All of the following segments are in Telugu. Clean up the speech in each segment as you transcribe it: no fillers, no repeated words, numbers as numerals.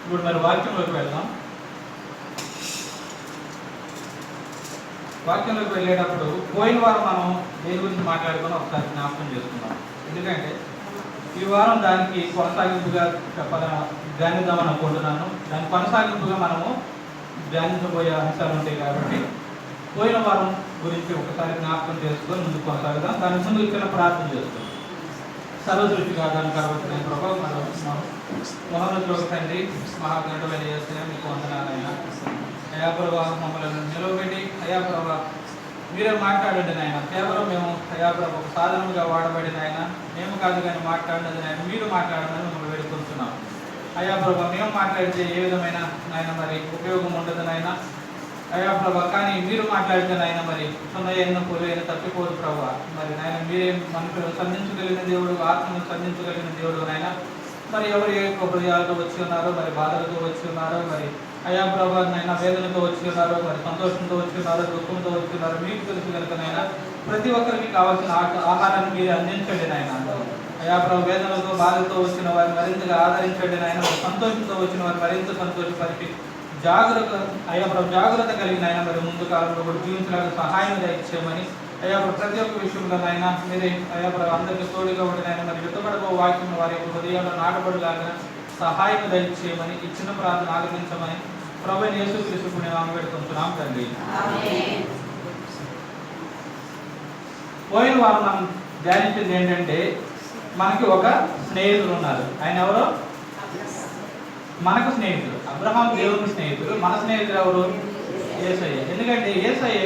ఇప్పుడు మరి వాక్యంలోకి వెళ్దాం. వాక్యంలోకి వెళ్ళేటప్పుడు పోయిన వారం మనం దేని గురించి మాట్లాడుకుని ఒకసారి జ్ఞాపకం చేసుకున్నాం. ఎందుకంటే ఈ వారం దానికి కొనసాగింపుగా ధ్యానిద్దామని అనుకుంటున్నాను. దాని కొనసాగింపుగా మనము ధ్యానించబోయే అంశాలు ఉంటాయి కాబట్టి పోయిన వారం గురించి ఒకసారి జ్ఞాపకం చేసుకొని ముందుకు కొనసాగుదాం. దాని ముందు చిన్న ప్రార్థన చేస్తాం. సర్వసృష్టిగా దాని కాబట్టి నేను ప్రభావం మనం మహోన్నతులో తండ్రి మహాగణుడైన యేసయ్య మీకు వందనాలైనా. అయా ప్రభా మమ్మల్ని నిలవబెట్టి అయా ప్రభా మీరే మాట్లాడండి నాయన. కేవలం మేము అయా ప్రభా ఒక సాధనముగా వాడబడిన ఆయన మేము కాదు కానీ మాట్లాడినది నాయన మీరు మాట్లాడమని మమ్మల్ని వేడుకుంటున్నాం. అయా ప్రభా మేము మాట్లాడితే ఏ విధమైన నాయన మరి ఉపయోగం ఉండదు నాయన అయా ప్రభా. కానీ మీరు మాట్లాడితే నాయన మరి సున్నయైన పొలైన తప్పిపోదు ప్రభా. మరి నాయన మీరే మనుషులు సంధించగలిగిన దేవుడు, ఆత్మను సంధించగలిగిన దేవుడు నాయన. మరి ఎవరు ఏ హృదయాలతో వచ్చి ఉన్నారో, మరి బాధలతో వచ్చి ఉన్నారో, మరి అయా ప్రభా నాయన వేదనతో వచ్చి ఉన్నారో, మరి సంతోషంతో వచ్చి ఉన్నారో, దుఃఖంతో వచ్చి ఉన్నారో మీకు తెలుసు కనుక నాయన ప్రతి ఒక్కరికి కావాల్సిన ఆహారాన్ని మీరే అందించండి నాయన. అయా ప్రభా వేదనతో బాధతో వచ్చిన వారిని మరింతగా ఆదరించండి నాయన. సంతోషంతో వచ్చిన వారిని మరింత సంతోషపరిచి జాగ్రత్త కలిగిన ఆయన మరి ముందు కాలంలో కూడా జీవించడానికి సహాయం దయచేయమని అయ్యా ప్రతి ఒక్క విషయంలో నాయన మీరే అయ్యా అందరికీ తోడుగా ఉండిన ఆయన మరి విత్తబడబో వాక్యం వారి యొక్క హృదయంలో నాటబడిలాగా సహాయం దయచేయమని ఈ చిన్న ప్రార్థన ఆలకించమని ప్రభువైన యేసుక్రీస్తు పుణ్యనామమున వేడుకుంటున్నాం తండ్రి. పోయిన వారం మనం ధ్యానించింది ఏంటంటే మనకి ఒక స్నేహితులు ఉన్నారు. ఆయన ఎవరు? మనకు స్నేహితుడు. అబ్రహాం దేవుని స్నేహితుడు. మన స్నేహితుడు ఎవరు? యేసయ్య. ఎందుకంటే యేసయ్య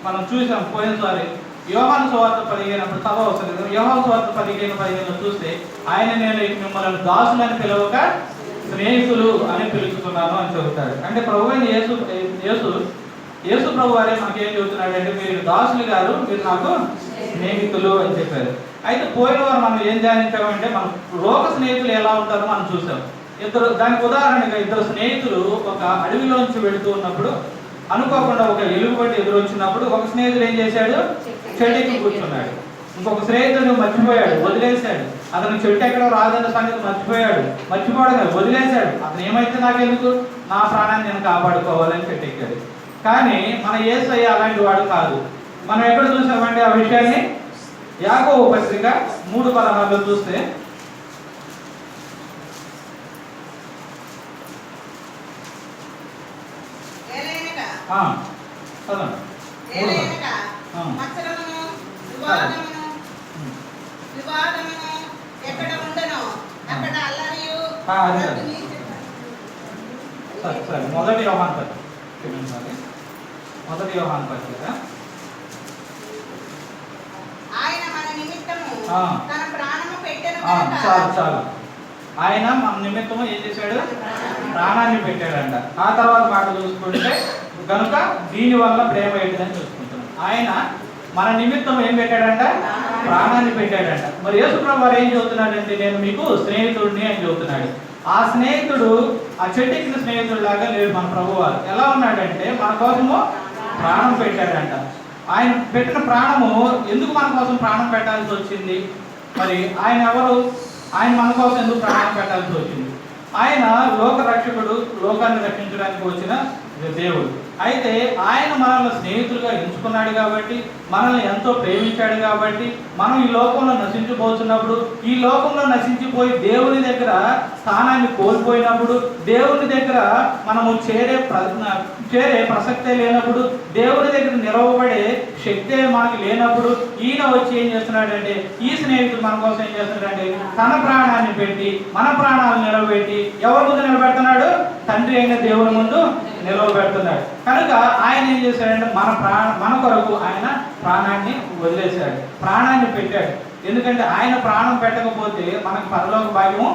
మనం చూసాం పోయినసారి యోహాను సువార్త 15 అప్పుడు సభ వస్తుంది. యోహాను సువార్త 15 చూస్తే ఆయన నేను మిమ్మల్ని దాసులని పిలవక స్నేహితులు అని పిలుచుకున్నాను అని చెబుతాడు. అంటే ప్రభు అయిన యేసు ప్రభు వారే మనకి ఏం చెబుతున్నాడు అంటే మీరు దాసులు గారు, మీరు నాకు స్నేహితులు అని చెప్పారు. అయితే పోయిన వారు మనం ఏం ధ్యానించామంటే మనం లోక స్నేహితులు ఎలా ఉంటారో మనం చూసాం. దానికి ఉదాహరణగా ఇద్దరు స్నేహితులు ఒక అడవిలోంచి వెళుతూ ఉన్నప్పుడు అనుకోకుండా ఒక ఎలుగుబంటి ఎదురొచ్చినప్పుడు ఒక స్నేహితుడు ఏం చేశాడు? చెట్టుకి కూర్చున్నాడు. ఇంకొక స్నేహితుడు మర్చిపోయాడు, వదిలేశాడు. అతను చెట్టు ఎక్కడో రాదన్న సంగతి మర్చిపోవడం వదిలేశాడు. అతను ఏమైతే నాకెందుకు, నా ప్రాణాన్ని నేను కాపాడుకోవాలని చెట్టు ఎక్కాడు. కానీ మన యేసయ్య అలాంటి వాడు కాదు. మనం ఎక్కడ చూసామంటే ఆ విషయాన్ని యాకోబు పత్రిక 3:16 చూస్తే మొదటి యోహాను పత్రిక చాలు. ఆయన మన నిమిత్తము ఏం చేశాడు? ప్రాణాన్ని పెట్టాడంట. ఆ తర్వాత మాట చూసుకుంటే కనుక దీని వల్ల ప్రేమ ఏంటిదని చూసుకుంటున్నాం. ఆయన మన నిమిత్తం ఏం పెట్టాడంట? ప్రాణాన్ని పెట్టాడంట. మరి యేసు ప్రభు వారు ఏం చెబుతున్నాడంటే నేను మీకు స్నేహితుడిని అని చెబుతున్నాడు. ఆ స్నేహితుడు ఆ చెట్టుకిన స్నేహితుడు లాగా లేడు. మన ప్రభు వారు ఎలా ఉన్నాడంటే మన కోసము ప్రాణం పెట్టాడంట. ఆయన పెట్టిన ప్రాణము ఎందుకు మన కోసం ప్రాణం పెట్టాల్సి వచ్చింది? మరి ఆయన ఎవరు? ఆయన మన కోసం ఎందుకు ప్రాణం పెట్టాల్సి వచ్చింది? ఆయన లోక రక్షకుడు, లోకాన్ని రక్షించడానికి వచ్చిన దేవుడు. అయితే ఆయన మనల్ని స్నేహితులుగా ఎంచుకున్నాడు కాబట్టి, మనల్ని ఎంతో ప్రేమించాడు కాబట్టి, మనం ఈ లోకంలో నశించిపోతున్నప్పుడు, ఈ లోకంలో నశించిపోయి దేవుని దగ్గర స్థానాన్ని కోల్పోయినప్పుడు, దేవుని దగ్గర మనము చేరే ప్రసక్తే లేనప్పుడు, దేవుని దగ్గర నిలవబడే శక్తే మనకి లేనప్పుడు, ఈయన వచ్చి ఏం చేస్తున్నాడంటే ఈ స్నేహితుడు మన కోసం ఏం చేస్తున్నాడంటే తన ప్రాణాన్ని పెట్టి మన ప్రాణాలను నిలబెట్టి ఎవరి ముందు నిలబెడుతున్నాడు? తండ్రి అయిన దేవుని ముందు నిలవబెడుతున్నాడు. కనుక ఆయన ఏం చేశాడంటే మన కొరకు ఆయన ప్రాణాన్ని వదిలేశాడు, ప్రాణాన్ని పెట్టాడు. ఎందుకంటే ఆయన ప్రాణం పెట్టకపోతే మనకు పరలోక భాగ్యము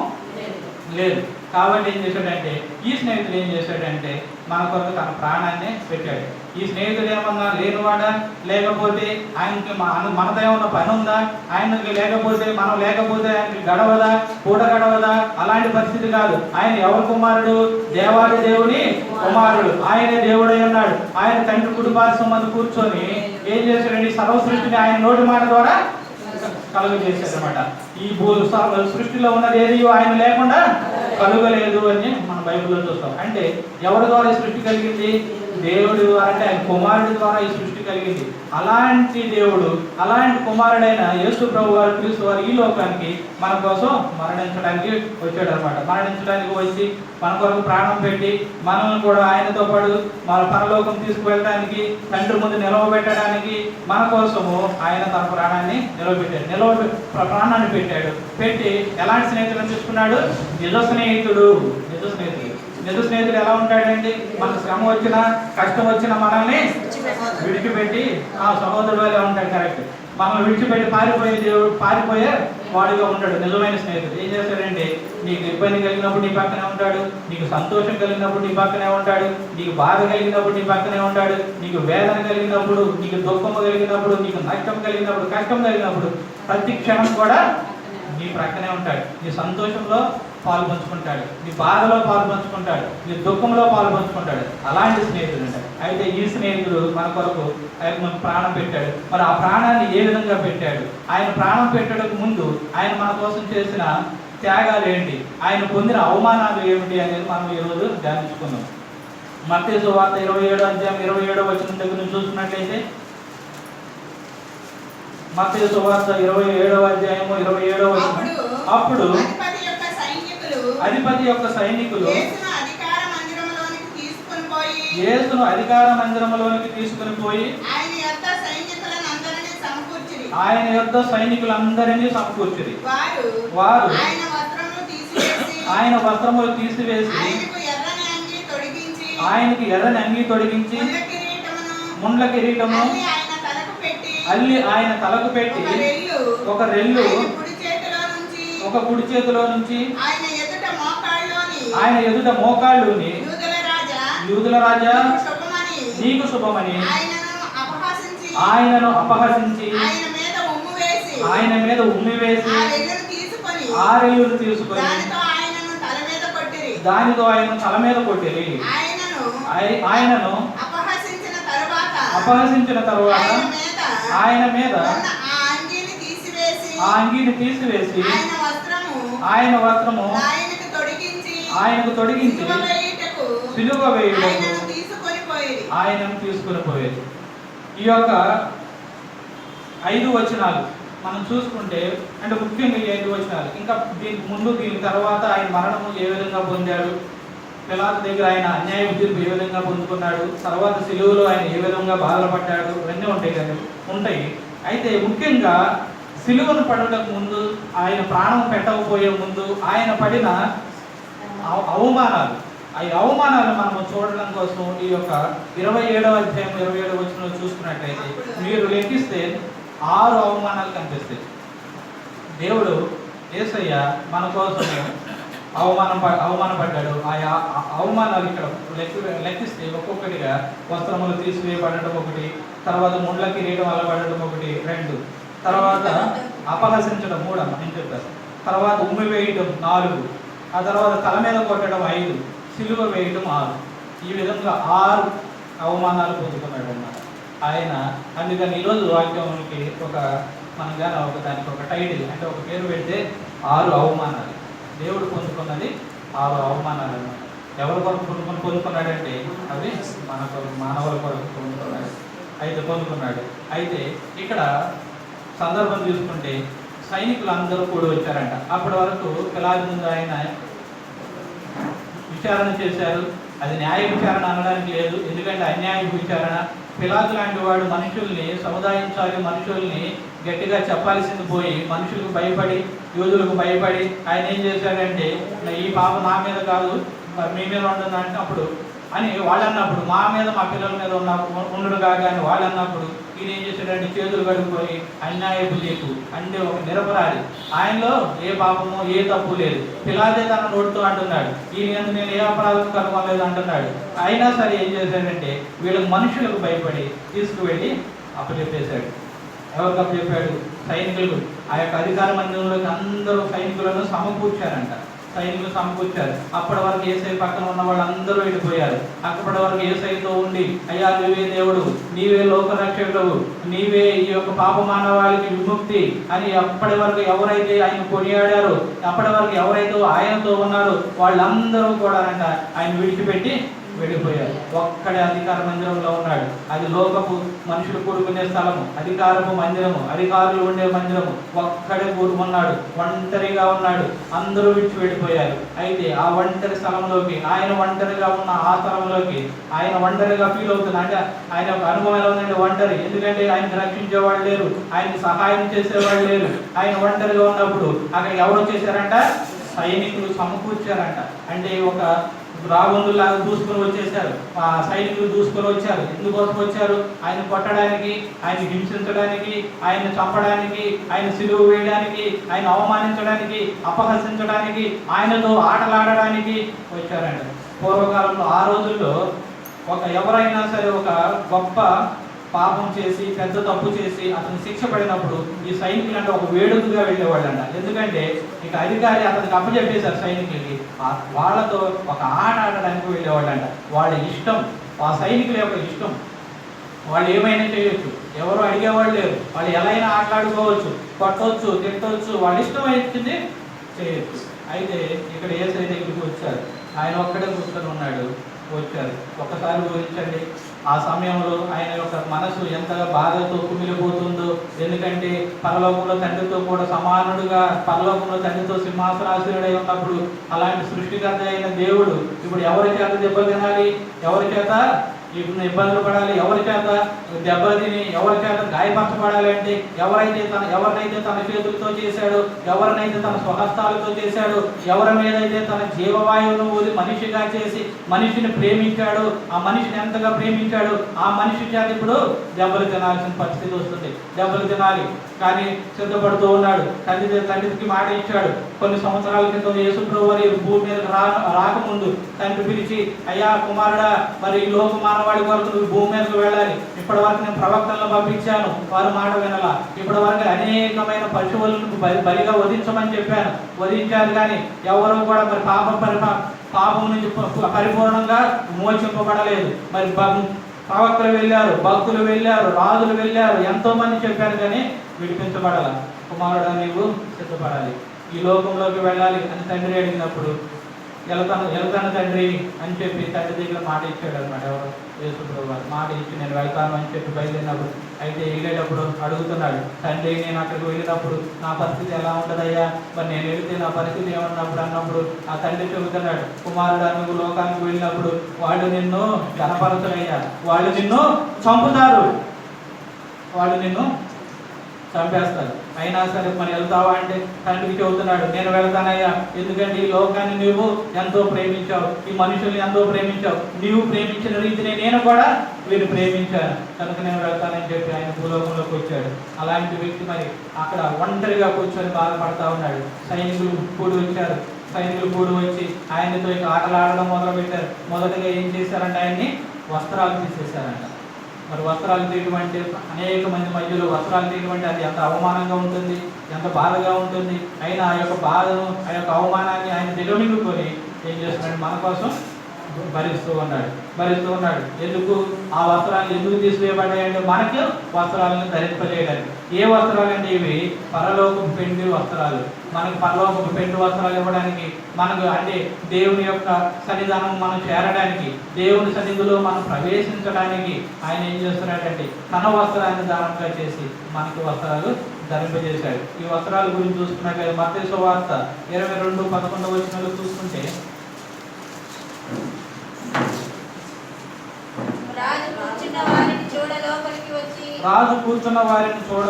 లేదు. కాబట్టి ఏం చేశాడంటే ఈ స్నేహితుడు ఏం చేశాడంటే మన కొరకు తన ప్రాణాన్ని పెట్టాడు. ఈ స్నేహితుడు ఏమన్నా లేనివాడా? లేకపోతే ఆయనకి మనతో ఏమన్నా పని ఉందా? ఆయనకి లేకపోతే మనం లేకపోతే ఆయనకి గడవదా, పూట గడవదా? అలాంటి పరిస్థితి కాదు. ఆయన ఎవరి కుమారుడు? దేవాది దేవుని కుమారుడు. ఆయనే దేవుడై ఉన్నాడు. ఆయన తండ్రి కుటుంబాల మంది కూర్చొని ఏం చేశాడండి? సర్వ సృష్టిని ఆయన నోటి మాట ద్వారా కలుగజేశాడు అనమాట. ఈ సృష్టిలో ఉన్నది ఏది ఆయన లేకుండా కలుగలేదు అని మన బైబిల్లో చూస్తాం. అంటే ఎవరి ద్వారా ఈ సృష్టి కలిగింది? దేవుడి ద్వారా, అంటే ఆయన కుమారుడి ద్వారా ఈ సృష్టి కలిగింది. అలాంటి దేవుడు, అలాంటి కుమారుడైన యేసు ప్రభు వారు, క్రీస్తు వారు ఈ లోకానికి మన కోసం మరణించడానికి వచ్చాడు అనమాట. మరణించడానికి వచ్చి మన కొరకు ప్రాణం పెట్టి మనల్ని కూడా ఆయనతో పాటు మన పరలోకం తీసుకువెళ్ళడానికి, తండ్రి ముందు నిలవబెట్టడానికి మన కోసము ఆయన తన ప్రాణాన్ని ప్రాణాన్ని పెట్టాడు. పెట్టి ఎలాంటి స్నేహితులను తీసుకున్నాడు? నిజ స్నేహితుడు. నిజ స్నేహితుడు ఎలా ఉంటాడండి? మనకు శ్రమ వచ్చినా, కష్టం వచ్చినా మనల్ని విడిచిపెట్టి సహోదరుడు ఎలా ఉంటాడు. కరెక్ట్. మనల్ని విడిచిపెట్టి పారిపోయే వాడిగా ఉంటాడు నిజమైన స్నేహితుడు. ఏం చేస్తాడంటే, నీకు ఇబ్బంది కలిగినప్పుడు నీ పక్కనే ఉంటాడు, నీకు సంతోషం కలిగినప్పుడు నీ పక్కనే ఉంటాడు, నీకు బాధ కలిగినప్పుడు నీ పక్కనే ఉంటాడు, నీకు వేదన కలిగినప్పుడు, నీకు దుఃఖం కలిగినప్పుడు, నీకు నష్టం కలిగినప్పుడు, కష్టం కలిగినప్పుడు ప్రతి క్షణం కూడా నీ ప్రక్కనే ఉంటాడు. నీ సంతోషంలో పాలు పంచుకుంటాడు, నీ బాధలో పాలు పంచుకుంటాడు, నీ దుఃఖంలో పాలు పంచుకుంటాడు. అలాంటి స్నేహితుడు ఉంటాడు. అయితే ఈ స్నేహితుడు మన కొరకు ఆయన ప్రాణం పెట్టాడు. మరి ఆ ప్రాణాన్ని ఏ విధంగా పెట్టాడు? ఆయన ప్రాణం పెట్టడానికి ముందు ఆయన మన కోసం చేసిన త్యాగాలు ఏంటి, ఆయన పొందిన అవమానాలు ఏమిటి అనేది మనం ఈరోజు ధ్యానించుకుందాం. మత్తయి సువార్త 27వ అధ్యాయం 27వ వచనం దగ్గర నుంచి చూసుకున్నట్లయితే, మత్తయి సువార్త 27వ అధ్యాయము 27వ వచనం. అప్పుడు అధిపతి యొక్క సైనికులు యేసును అధికార మందిరములోనికి తీసుకుని పోయి ఆయన యొద్ద సైనికులందరినీ సమకూర్చిరి. వారు ఆయన వస్త్రములు తీసివేసి ఆయనకి ఎర్రని అంగీ తొడిగించి ముండ్ల కిరీటము అల్లి ఆయన తలకు పెట్టి ఒక రెల్లు ఒక కుడి చేతిలో నుంచి ఆయన ఎదుట మోకాళ్ళుని, యూదుల రాజా నీకు శుభమని ఆయనను అపహసించి ఆయన మీద ఉమ్మి వేసి ఆ రెల్లును తీసుకొని దానితో ఆయన తల మీద కొట్టిరి. ఆయనను అపహసించిన తరువాత ఆయన మీద ఆ అంగీని తీసివేసి ఆయన వస్త్రము ఆయనకు తొడిగించి సిలువ వేయుటకు ఆయనను తీసుకొని పోయేది. ఈ యొక్క 5 వచనాలు మనం చూసుకుంటే, అంటే ముఖ్యంగా ఈ 5 వచనాలు, ఇంకా దీనికి ముందు దీని తర్వాత ఆయన మరణము ఏ విధంగా పొందాడు, పిలాతు దగ్గర ఆయన అన్యాయ తీర్పు ఏ విధంగా పొందుకున్నాడు, తర్వాత సిలువలో ఆయన ఏ విధంగా బాధపడ్డాడు, ఇవన్నీ ఉంటాయి. అయితే ముఖ్యంగా సిలువను పడటకు ముందు, ఆయన ప్రాణం పెట్టకపోయే ముందు ఆయన పడిన అవమానాలు, ఈ అవమానాలు మనం చూడడం కోసం ఈ యొక్క 27వ అధ్యాయం 27వ వచనంలో చూసుకున్నట్లయితే మీరు లెక్కిస్తే 6 అవమానాలు కనిపిస్తాయి. దేవుడు యేసయ్య మన కోసం అవమానపడ్డాడు. ఆ అవమానాలు ఇక్కడ లెక్కిస్తే ఒక్కొక్కటిగా వస్త్రములు తీసివేయబడటం ఒకటి, తర్వాత ముండ్ల కిరీటం వల్ల పడటం ఒకటి, 2, తర్వాత అపహసించడం 3 నేను చెప్తాను, తర్వాత ఉమ్మి వేయటం 4, ఆ తర్వాత తల మీద కొట్టడం 5, సిలువ వేయటం 6. ఈ విధంగా 6 అవమానాలు పొందుకున్నాడు అన్నమాట ఆయన. అందుకని ఈరోజు వాక్యానికి మనం కానీ దానికి ఒక టైటిల్, అంటే ఒక పేరు పెడితే 6 అవమానాలు. దేవుడు పొందుకున్నది 6 అవమానాలు అన్నమాట. ఎవరి కొరకు పొందుకున్నాడంటే అవి మన కొరకు, మానవుల కొరకు పొందుకున్నాడు. అయితే ఇక్కడ సందర్భం చూసుకుంటే సైనికులు అందరూ కూడా వచ్చారంట. అప్పటి వరకు పిలాతు ముందు ఆయన విచారణ చేశారు. అది న్యాయ విచారణ అనడానికి లేదు, ఎందుకంటే అన్యాయ విచారణ. పిలాతు లాంటి వాడు మనుషుల్ని సముదాయించాలి, మనుషుల్ని గట్టిగా చెప్పాల్సింది పోయి మనుషులకు భయపడి, యూదులకు భయపడి ఆయన ఏం చేశాడంటే, ఈ పాప నా మీద కాదు మీ మీద ఉండదు అంటే అప్పుడు అని వాళ్ళు అన్నప్పుడు, మా మీద మా పిల్లల మీద ఉండడు కాగా అని వాళ్ళు అన్నప్పుడు ఈయన ఏం చేశాడంటే చేతులు కడుక్కొని అన్యాయపు తీర్పు అంటే ఒక నిరపరాధి, ఆయనలో ఏ పాపము ఏ తప్పు లేదు, పిలాతే తన నోటితో అంటున్నాడు, ఈయన నేను ఏ అపరాధం కనుగొనలేదు అంటున్నాడు. అయినా సరే ఏం చేశాడంటే వీళ్ళకి మనుషులకు భయపడి తీసుకువెళ్ళి అప్పచెప్పేశాడు. ఎవరికి అప్పచెప్పాడు? సైనికులకు. ఆ యొక్క అధికార మందిరంలోకి అందరూ సైనికులను సమకూర్చారంట. సైనికులు సమకూర్చారు. అప్పటి వరకు యేసయ్య పక్కన ఉన్న వాళ్ళందరూ వెళ్ళిపోయారు. అప్పటి వరకు యేసయ్యతో ఉండి, అయ్యా నీవే దేవుడు, నీవే లోకరక్షకుడు, నీవే ఈ యొక్క పాప మానవాళికి విముక్తి అని అప్పటి వరకు ఎవరైతే ఆయన కొనియాడారో, అప్పటి వరకు ఎవరైతే ఆయనతో ఉన్నారో వాళ్ళందరూ కూడా ఆయన విడిచిపెట్టి వెళ్ళిపోయారు. ఒక్కడే అధికార మందిరంలో ఉన్నాడు. అది లోకపు మనుషులు కూడుకునే స్థలము, అధికారపు మందిరము, అధికారులు ఉండే మందిరము. ఒక్కడే కూడుకున్నాడు, ఒంటరిగా ఉన్నాడు. అందరూ విడిచి వెళ్ళిపోయారు. అయితే ఆ ఒంటరి స్థలంలోకి, ఆయన ఒంటరిగా ఉన్న ఆ స్థలంలోకి ఆయన ఒంటరిగా ఫీల్ అవుతుంది. అంటే ఆయన అనుభవం ఎలా ఉందంటే ఒంటరి, ఎందుకంటే ఆయనకు రక్షించేవాళ్ళు లేరు, ఆయనకి సహాయం చేసేవాళ్ళు లేరు. ఆయన ఒంటరిగా ఉన్నప్పుడు అక్కడ ఎవరు చేశారంట? సైనికులు సమకూర్చారంట. అంటే ఒక రాబందులాగా దూసుకొని వచ్చేసారు. ఆ సైనికులు దూసుకొని వచ్చారు. ఎందుకోసం వచ్చారు? ఆయన కొట్టడానికి, ఆయన హింసించడానికి, ఆయన చంపడానికి, ఆయన సిలువ వేయడానికి, ఆయన అవమానించడానికి, అపహసించడానికి, ఆయనతో ఆటలాడడానికి వచ్చారంట. పూర్వకాలంలో ఆ రోజుల్లో ఎవరైనా సరే ఒక గొప్ప పాపం చేసి పెద్ద తప్పు చేసి అతను శిక్ష పడినప్పుడు ఈ సైనికులు అంటే ఒక వేడుకగా వెళ్ళేవాళ్ళంట. ఎందుకంటే ఇక అధికారి అతనికి అప్పచెప్పేశారు సైనికులకి, వాళ్ళతో ఒక ఆట ఆడడానికి వెళ్ళేవాళ్ళంట. వాళ్ళ ఇష్టం, ఆ సైనికుల యొక్క ఇష్టం, వాళ్ళు ఏమైనా చేయొచ్చు, ఎవరు అడిగేవాళ్ళు లేరు. వాళ్ళు ఎలా అయినా ఆటలాడుకోవచ్చు, కొట్టవచ్చు, తిట్టవచ్చు, వాళ్ళ ఇష్టం వచ్చింది చేయొచ్చు. అయితే ఇక్కడ యేసయ్య దగ్గరికి వచ్చారు. ఆయన ఒక్కడే కూర్చొని ఉన్నాడు. వచ్చారు. ఒక్కసారి ఊహించండి, ఆ సమయంలో ఆయన యొక్క మనసు ఎంతగా బాధతో కుమిలిపోతుందో. ఎందుకంటే పరలోకంలో తండ్రితో కూడా సమానుడుగా, పరలోకంలో తండ్రితో సింహాసనాసీనుడై ఉన్నప్పుడు అలాంటి సృష్టికర్త అయిన దేవుడు ఇప్పుడు ఎవరి చేత దెబ్బలు తినాలి, ఎవరి చేత ఇబ్బందులు పడాలి, ఎవరి చేత దెబ్బతిని ఎవరి చేత గాయపరచబడాలి అంటే ఎవరినైతే తన చేతులతో చేశాడో, ఎవరినైతే తన స్వహస్తాలతో చేశాడో, ఎవరి మీదైతే తన జీవవాయువును ఊది మనిషిగా చేసి మనిషిని ప్రేమించాడు, ఆ మనిషిని ఎంతగా ప్రేమించాడు, ఆ మనిషి చేత ఇప్పుడు దెబ్బలు తినాల్సిన పరిస్థితి వస్తుంది. దెబ్బలు తినాలి కానీ సిద్ధపడుతూ ఉన్నాడు. తండ్రికి మాట ఇచ్చాడు. కొన్ని సంవత్సరాల క్రితం యేసుప్రభువు వారి భూమి మీద రాకముందు తండ్రి పిలిచి, అయ్యా కుమారుడా, మరి ఈ లోక మానవాడి కొరకు నువ్వు భూమి మీదకు వెళ్ళాలి. ఇప్పటి వరకు నేను ప్రవక్తలను పంపించాను, వారు మాట వినాల. ఇప్పటి వరకు అనేకమైన పశువులను బలిగా వధించమని చెప్పాను, వధించారు. కానీ ఎవరు కూడా మరి పాపం నుంచి పరిపూర్ణంగా మోచింపబడలేదు. మరి ప్రవక్తలు వెళ్ళారు, భక్తులు వెళ్ళారు, రాజులు వెళ్ళారు, ఎంతో మంది చెప్పారు కానీ విడిపించబడాల. కుమారుడా నీవు సిద్ధపడాలి, ఈ లోకంలోకి వెళ్ళాలి అని తండ్రి అడిగినప్పుడు వెళ్తాను తండ్రి అని చెప్పి తండ్రి దగ్గర మాట ఇచ్చాడు అనమాట. ఎవరు? యేసుప్రభువు వారు మాట ఇచ్చి నేను వెళ్తాను అని చెప్పి బయలుదేరినప్పుడు, అయితే వెళ్ళేటప్పుడు అడుగుతున్నాడు, తండ్రి నేను అక్కడికి వెళ్ళినప్పుడు నా పరిస్థితి ఎలా ఉంటుందయ్యా, మరి నేను వెళితే నా పరిస్థితి అన్నప్పుడు ఆ తండ్రి చెబుతున్నాడు, కుమారుడు నువ్వు లోకానికి వెళ్ళినప్పుడు వాళ్ళు నిన్ను గణపరచలయ్యా, వాళ్ళు నిన్ను చంపుతారు, వాళ్ళు నిన్ను చంపేస్తారు. అయినా సరే మరి వెళ్తావా అంటే తండ్రికి చెబుతున్నాడు, నేను వెళ్తానయ్యా, ఎందుకంటే ఈ లోకాన్ని నువ్వు ఎంతో ప్రేమించావు, ఈ మనుషుల్ని ఎంతో ప్రేమించావు, నీవు ప్రేమించిన రీతిని నేను కూడా వీరిని ప్రేమించాను, కనుక నేను వెళ్తానని చెప్పి ఆయన భూలోకంలోకి వచ్చాడు. అలాంటి వ్యక్తి మరి అక్కడ ఒంటరిగా కూర్చొని బాధపడతా ఉన్నాడు. సైనికులు కూడి వచ్చి ఆయనతో ఇక ఆటలాడడం మొదలు పెట్టారు. మొదటగా ఏం చేశారంటే ఆయన్ని వస్త్రాలు తీసేశారంట. మరి వస్త్రాలు తీయడం అంటే అనేక మంది మధ్యలో వస్త్రాలు తీయడం అంటే అది ఎంత అవమానంగా ఉంటుంది, ఎంత బాధగా ఉంటుంది. అయినా ఆ యొక్క బాధను, ఆ యొక్క అవమానాన్ని ఆయన దిగమింగుకొని ఏం చేస్తున్నాడు, మన కోసం భరిస్తూ ఉన్నాడు. ఎందుకు ఆ వస్త్రాలు ఎందుకు తీసివేయబడ్డాయంటే మనకి వస్త్రాలను ధరింపజేయడానికి. ఏ వస్త్రాలు అంటే ఇవి పరలోకపు పెండి వస్త్రాలు. మనకు పరలోకపు పెండి వస్త్రాలు ఇవ్వడానికి, మనకు అంటే దేవుని యొక్క సన్నిధానం మనం చేరడానికి, దేవుని సన్నిధిలో మనం ప్రవేశించడానికి ఆయన ఏం చేస్తున్నాడంటే తన వస్త్రాన్ని దానంగా చేసి మనకి వస్త్రాలు ధరింపజేశాడు. ఈ వస్త్రాల గురించి చూసుకున్నాక మత్తయి సువార్త 22:11 చూసుకుంటే, రాజు కూర్చున్న వారిని చూడ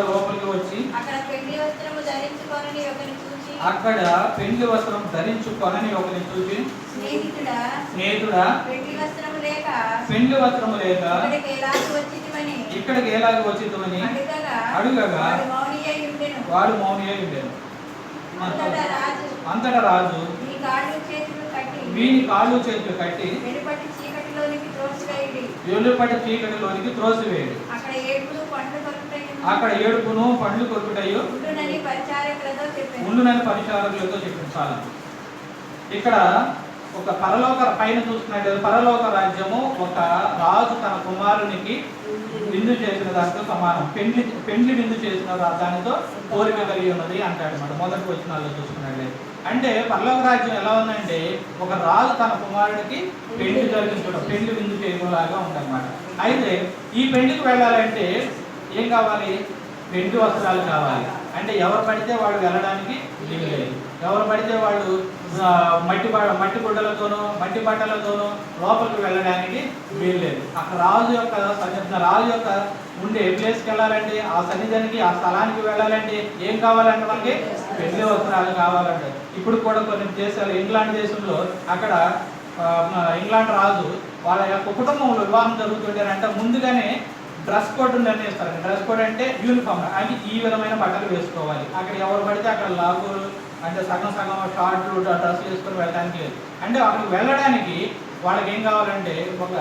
లోపలికి వచ్చి అక్కడ పెండ్లి వస్త్రం ధరించుకొనని ఒకరిని చూసి స్నేహితుడా పెండ్లి వస్త్రము లేక ఇక్కడికి ఎలాగ వచ్చిందని అడుగగా వాడు మౌని అయి ఉండెను. అంతటా రాజు వీని కాళ్ళు చేతులు కట్టి వెలుపటి చీకటిలోనికి త్రోసివేయడు. అక్కడ ఏడుపును పండ్లు కొరుకుటయు ఉండునని పరిచారకులతో చెప్పాను. చాలా ఇక్కడ ఒక పరలోక పైన చూస్తున్నట్టు పరలోక రాజ్యము ఒక రాజు తన కుమారునికి విందు చేసిన దానితో సమానం. పెండ్లి విందు చేసిన దానితో కోరిక కలిగి ఉన్నది అంటాడు అన్నమాట. మొదటి వచనాల్లో చూసుకున్నట్లే అంటే పరలోక రాజ్యం ఎలా ఉందంటే ఒక రాజు తన కుమారుడికి పెండ్లి జరిగించడం, పెండ్లి విందు చేయడంలాగా ఉందన్నమాట. అయితే ఈ పెండ్లికి వెళ్ళాలంటే ఏం కావాలి? పెండ్లి వస్త్రాలు కావాలి. అంటే ఎవరు పడితే వాడు వెళ్ళడానికి వీల్లేదు. ఎవరు పడితే వాళ్ళు మట్టి గుడ్డలతోనూ మట్టి బట్టలతోనూ లోపలికి వెళ్ళడానికి వీల్లేదు. అక్కడ రాజు యొక్క ఉండే ప్లేస్కి వెళ్ళాలంటే, ఆ సన్నిధానికి ఆ స్థలానికి వెళ్ళాలంటే ఏం కావాలంటే మనకి పెళ్లి వస్త్రాలు కావాలంటే. ఇప్పుడు కూడా కొన్ని దేశాలు, ఇంగ్లాండ్ దేశంలో అక్కడ ఇంగ్లాండ్ రాజు వాళ్ళ యొక్క కుటుంబంలో వివాహం జరుగుతుంటారంటే ముందుగానే డ్రెస్ కోడ్ నిర్ణయిస్తారు. డ్రెస్ కోడ్ అంటే యూనిఫామ్, అది ఈ విధమైన బట్టలు వేసుకోవాలి. అక్కడ ఎవరు పడితే అక్కడ లాగులు అంటే సగం షార్ట్లు డ్రెస్ వేసుకొని వెళ్ళడానికి లేదు. అంటే అక్కడికి వెళ్ళడానికి వాళ్ళకి ఏం కావాలంటే ఒక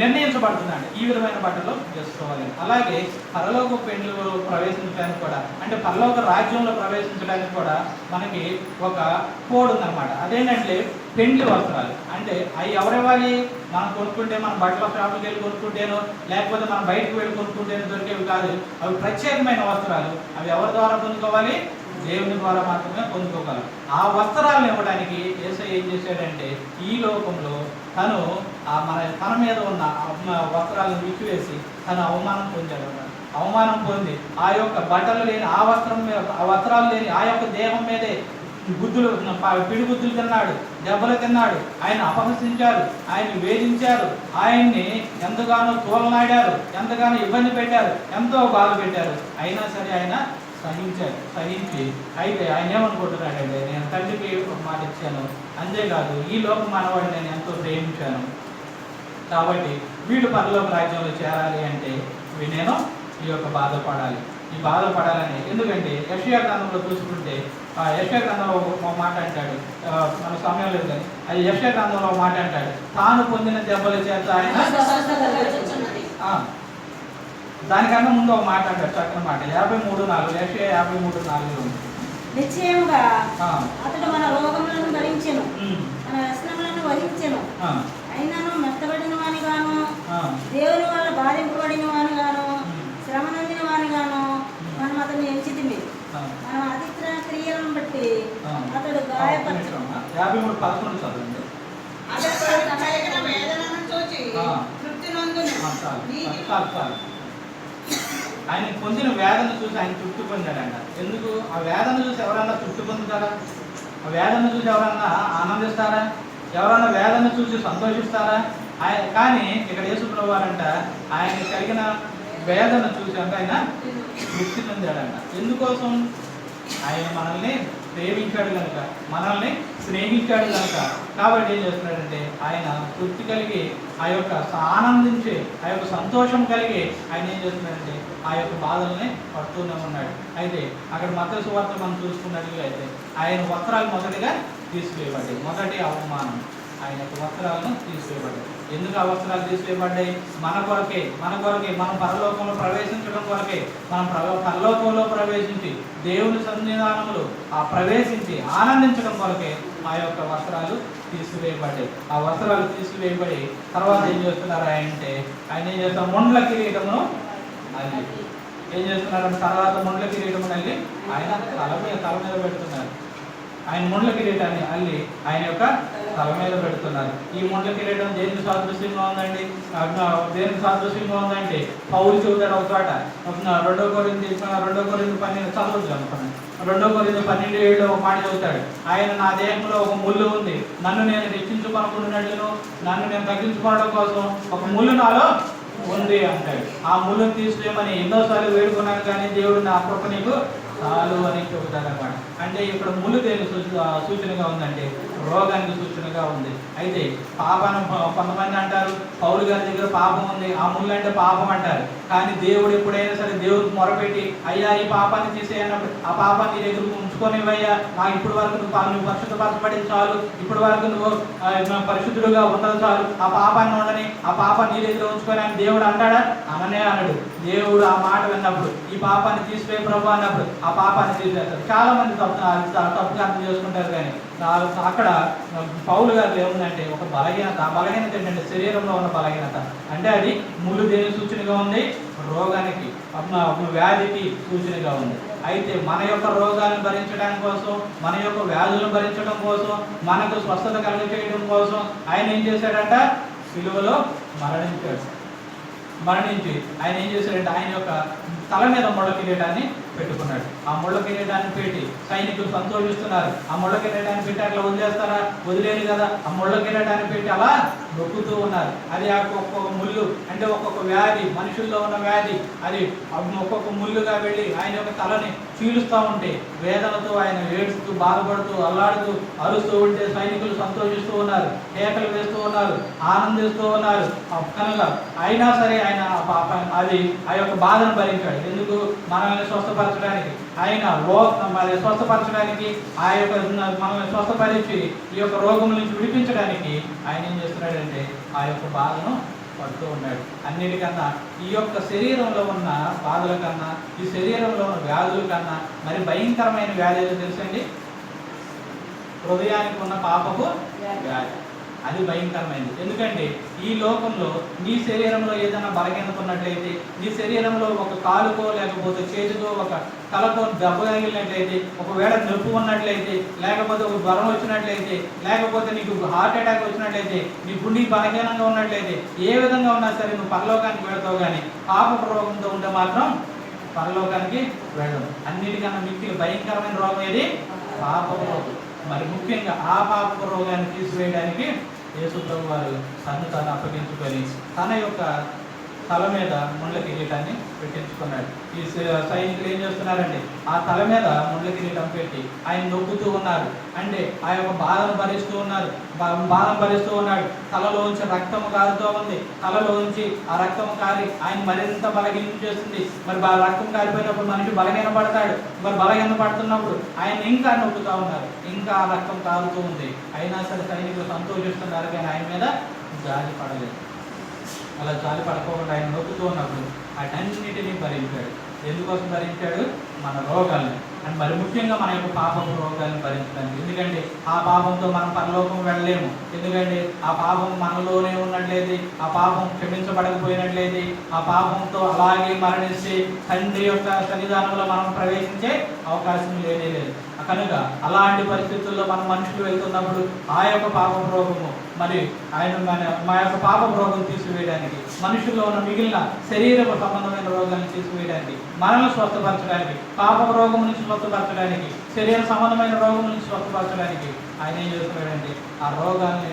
నిర్ణయించబడుతుందండి, ఈ విధమైన బట్టలు వేసుకోవాలి. అలాగే పరలోక పెండ్లు ప్రవేశించడానికి కూడా, అంటే పరలోక రాజ్యంలో ప్రవేశించడానికి కూడా మనకి ఒక కోడ్ ఉందన్నమాట. అదేంటంటే పెండ్లి వస్త్రాలు. అంటే అవి ఎవరివ్వాలి? మనం కొనుక్కుంటే, మన బట్టల షాపుకి వెళ్ళి కొనుక్కుంటేనో లేకపోతే మనం బయటకు వెళ్ళి కొనుక్కుంటేనో దొరికేవి కాదు. అవి ప్రత్యేకమైన వస్త్రాలు. అవి ఎవరి ద్వారా పొందుకోవాలి? దేవుని ద్వారా మాత్రమే పొందుకోగలం. ఆ వస్త్రాలను ఇవ్వడానికి యేసయ్య ఏం చేశాడంటే ఈ లోకంలో తను తన మీద ఉన్న వస్త్రాలను విచ్చివేసి తను అవమానం పొందాడు. అవమానం పొంది ఆ యొక్క బట్టలు లేని ఆ వస్త్రాలు లేని ఆ యొక్క దేహం మీదే పిడిగుద్దులు తిన్నాడు, దెబ్బలు తిన్నాడు. ఆయన అపహసించారు, ఆయన వేధించారు, ఆయన్ని ఎంతగానో తోలనాడారు, ఎంతగానో ఇబ్బంది పెట్టారు, ఎంతో బాధ పెట్టారు. అయినా సరే ఆయన సహించి అయితే ఆయన ఏమనుకుంటున్నాడంటే, నేను తండ్రికి ఒక మాట ఇచ్చాను, అంతేకాదు ఈ లోక మానవాడిని నేను ఎంతో ప్రేమించాను కాబట్టి వీళ్ళు పరలోక రాజ్యంలో చేరాలి అంటే నేను ఈ యొక్క బాధపడాలి. ఈ బాధపడాలని ఎందుకంటే యెషయా గ్రంథంలో చూసుకుంటే యెషయా గ్రంథంలో ఒక మాట అంటాడు, మన సమయం లేదు కానీ అది యెషయా గ్రంథంలో ఒక మాట అంటాడు, తాను పొందిన దెబ్బల చేత ఆయన దానికన్నా ముందు ఒక మాట అంటారు, చక్కని మాట 53:4 యెషయా 53:4 నిశ్చయముగా అతడు మన రోగములను భరించెను, మన వ్యసనములను వహించెను, అయినను మెత్తబడిన వానిగాను, దేవుని వల్ల బాధింపబడిన వానిగాను, శ్రమ నొందిన వానిగాను మనం అతన్ని ఎంచితిమి. మనం అతిక్రమ క్రియలను బట్టి అతడు గాయపరచు. 53:11 చదవండి. ఆయన పొందిన వేదన చూసి ఆయన తృప్తి పొందాడంట. ఎందుకు? ఆ వేదన చూసి ఎవరన్నా తృప్తి పొందుతారా? ఆ వేదన చూసి ఎవరన్నా ఆనందిస్తారా? ఎవరన్నా వేదన చూసి సంతోషిస్తారా? కానీ ఇక్కడ యేసు ప్రభువారంట ఆయన కలిగిన వేదన చూసి అంటే ఆయన తృప్తి పొందాడంట. ఎందుకోసం? ఆయన మనల్ని ప్రేమించాడు కనుక, మనల్ని స్నేహించాడు కనుక. కాబట్టి ఏం చేస్తున్నాడంటే ఆయన తృప్తి కలిగి ఆ యొక్క ఆనందించి ఆ యొక్క సంతోషం కలిగి ఆయన ఏం చేస్తున్నాడంటే ఆ యొక్క బాధల్ని పడుతూనే ఉన్నాడు. అయితే అక్కడ మత్తయి సువార్త మనం చూసుకున్నట్లుగా అయితే ఆయన వస్త్రాలు మొదటిగా తీసివేయబడ్డాయి. మొదటి అవమానం ఆయన యొక్క వస్త్రాలను తీసివేయబడ్డాయి. ఎందుకు ఆ వస్త్రాలు తీసివేయబడ్డాయి? మన కొరకే మనం పరలోకంలో ప్రవేశించడం కొరకే. మనం పరలోకంలో ప్రవేశించి దేవుని సన్నిధానములు ప్రవేశించి ఆనందించడం కొరకే ఆ యొక్క వస్త్రాలు తీసివేయబడ్డాయి. ఆ వస్త్రాలు తీసివేయబడి తర్వాత ఏం చేస్తున్నారు అంటే ఆయన ఏం చేస్తారు? ముండ్ల కిరీటమును అల్లి ఏం చేస్తున్నారంటే తర్వాత ముండ్ల కిరీటమును అల్లి ఆయన తల మీద పెడుతున్నారు. ఆయన ముండ్ల కిరీటాన్ని అల్లి ఆయన యొక్క తల మీద పెడుతున్నారు. ఈ ముండ్ల కిరీటం దేనికి సాదృశ్యంగా ఉందండి? దేనికి సాదృశ్యంగా ఉందంటే పౌలు చెబుతాడు ఒక చోట, 2 కొరింథీ 12 చదవచ్చు అనుకున్నాను. 2 కొరింథీ 12:7 ఒక మాట చెబుతాడు, ఆయన నా దేహంలో ఒక ముళ్ళు ఉంది, నన్ను నేను హెచ్చించుకొనుకున్నట్లును నన్ను నేను తగ్గించుకోవడం కోసం ఒక ముళ్ళు నాలో ఉంది అంటాడు. ఆ ముళ్ళును తీసివేయమని ఎన్నోసార్లు వేడుకున్నాను కానీ దేవుడు నా కృప నీకు చాలు అని చెబుతారన్నమాట. అంటే ఇక్కడ ముళ్ళు దేని సూచనగా ఉందంటే రోగానికి సూచనగా ఉంది. అయితే పాపాన్ని కొంతమంది అంటారు పౌలు గారి దగ్గర పాపం ఉంది, ఆ ముళ్ళు అంటే పాపం అంటారు. కానీ దేవుడు ఎప్పుడైనా సరే దేవుడికి మొరపెట్టి అయ్యా ఈ పాపాన్ని తీసేయనప్పుడు ఆ పాపాన్ని నీ దగ్గరకు ఉంచుకోనివయ్యా, నాకు ఇప్పుడు వరకు నువ్వు పరిశుద్ధపరచబడింది చాలు, ఇప్పటి వరకు నువ్వు పరిశుద్ధుడుగా ఉన్నది చాలు, ఆ పాపాన్ని ఉండని ఆ పాపాన్ని నీ దగ్గర ఉంచుకొని అని దేవుడు అంటాడా? అననే అనడు. దేవుడు ఆ మాట విన్నప్పుడు ఈ పాపాన్ని తీసిపోయి ప్రభు అన్నప్పుడు ఆ పాపాన్ని తీసేస్తారు. చాలా మంది తప్పుగా అర్థం చేసుకుంటారు. కానీ అక్కడ పౌలు గారు ఏముందంటే ఒక బలహీనత. ఆ బలహీనత ఏంటంటే శరీరంలో ఉన్న బలహీనత. అంటే అది ముళ్ళు దేని సూచనగా ఉంది? రోగానికి, వ్యాధికి సూచనగా ఉంది. అయితే మన యొక్క రోగాలను భరించడం కోసం, మన యొక్క వ్యాధులను భరించడం కోసం, మనకు స్వస్థత కలుగజేయడం కోసం ఆయన ఏం చేశాడంట? సిలువలో మరణించి ఆయన ఏం చేశాడంటే ఆయన యొక్క తల మీద ముళ్ళ కిరీటాన్ని పెట్టుకున్నాడు. ఆ ముళ్ళ కిరీటాన్ని పెట్టి సైనికులు సంతోషిస్తున్నారు. ఆ ముళ్ళ కిరీటాన్ని పెట్టి అట్లా వదిలేస్తారా? వదిలేదు కదా. ఆ ముళ్ళ కిరీటాన్ని పెట్టి అలా నొక్కుతూ ఉన్నారు. అది ఒక్కొక్క ముళ్ళు, అంటే ఒక్కొక్క వ్యాధి, మనుషుల్లో ఉన్న వ్యాధి, అది ఒక్కొక్క ముళ్ళుగా వెళ్ళి ఆయన యొక్క తలని చీలుస్తూ ఉంటే, వేదనతో ఆయన ఏడుస్తూ, బాధపడుతూ, అల్లాడుతూ, అరుస్తూ ఉంటే సైనికులు సంతోషిస్తూ ఉన్నారు, కేకలు వేస్తూ ఉన్నారు, ఆనందిస్తూ ఉన్నారు. కనుక అయినా సరే ఆయన అది ఆ యొక్క బాధను భరించాడు. ఎందుకు? మనల్ని స్వస్థపరచడానికి, ఆయన మరి స్వస్థపరచడానికి, ఆ యొక్క మనల్ని స్వస్థపరిచి ఈ యొక్క రోగం నుంచి విడిపించడానికి ఆయన ఏం చేస్తున్నాడంటే ఆ యొక్క బాధను పడుతూ ఉన్నాడు. అన్నిటికన్నా ఈ యొక్క శరీరంలో ఉన్న బాధల కన్నా, ఈ శరీరంలో ఉన్న వ్యాధుల కన్నా మరి భయంకరమైన వ్యాధి ఏదో తెలుసండి? హృదయానికి ఉన్న పాపపు వ్యాధి. అది భయంకరమైనది. ఎందుకంటే ఈ లోకంలో నీ శరీరంలో ఏదైనా బలహీనత ఉన్నట్లయితే, నీ శరీరంలో ఒక కాలుకో లేకపోతే చేతికో ఒక తలకో దెబ్బ తగిలినట్లయితే, ఒకవేళ నొప్పి ఉన్నట్లయితే, లేకపోతే ఒక జ్వరం వచ్చినట్లయితే, లేకపోతే నీకు హార్ట్ అటాక్ వచ్చినట్లయితే, నీ గుండె బలహీనంగా ఉన్నట్లయితే, ఏ విధంగా ఉన్నా సరే నువ్వు పరలోకానికి వెళతావు. కానీ పాపపు రోగంతో ఉంటే మాత్రం పరలోకానికి వెళ్ళదు. అన్నిటికన్నా మిక్కిలి భయంకరమైన రోగం ఏది? పాపపు రోగం. మరి ముఖ్యంగా ఆ పాపపు రోగాన్ని తీసివేయడానికి యేసు ప్రభు వారు తను అప్పగించుకొని తన యొక్క తల మీద ముళ్ళ కిరీటాన్ని పెట్టించుకున్నాడు. ఈ సైనికులు ఏం చేస్తున్నారంటే ఆ తల మీద ముళ్ళ కిరీటం పెట్టి ఆయన నొక్కుతూ ఉన్నారు. అంటే ఆ యొక్క బాధను భరిస్తూ ఉన్నాడు. తలలోంచి రక్తము కారుతూ ఉంది. తలలోంచి ఆ రక్తము కారి ఆయన మరింత బలహీనం చేస్తుంది. మరి రక్తం కారిపోయినప్పుడు మనిషి బలహీన పడతాడు. మరి బలహీన పడుతున్నప్పుడు ఆయన ఇంకా నొక్కుతూ ఉన్నారు. ఇంకా ఆ రక్తం కారుతూ ఉంది. అయినా సరే సైనికులు సంతోషిస్తున్నారు, కానీ ఆయన మీద జాలి పడలేదు. అలా జాలి పడుకోకుండా ఆయన నొక్కుతూ ఉన్నప్పుడు వాటన్నిటినీ భరించాడు. ఎందుకోసం భరించాడు? మన రోగాల్ని. అండ్ మరి ముఖ్యంగా మన యొక్క పాపపు రోగాలను భరించడానికి. ఎందుకంటే ఆ పాపంతో మనం పరలోకం వెళ్ళలేము. ఎందుకంటే ఆ పాపం మనలోనే ఉన్నట్లయితే, ఆ పాపం క్షమించబడకపోయినట్లయితే, ఆ పాపంతో అలాగే మరణిస్తే తండ్రి యొక్క సన్నిధానంలో మనం ప్రవేశించే అవకాశం లేనే లేదు. కనుక అలాంటి పరిస్థితుల్లో మనం మనుషులు వెళ్తున్నప్పుడు ఆ యొక్క పాపం రోగము మరి ఆయన మా యొక్క పాపం రోగం తీసివేయడానికి, మనుషుల్లో ఉన్న మిగిలిన శరీర సంబంధమైన రోగాలను తీసివేయడానికి, మనల్ని స్వస్థపరచడానికి, పాపం రోగం నుంచి స్వస్థపరచడానికి, శరీర సంబంధమైన రోగం నుంచి స్వస్థపరచడానికి ఆయన ఏం చేస్తున్నాడంటే ఆ రోగాన్ని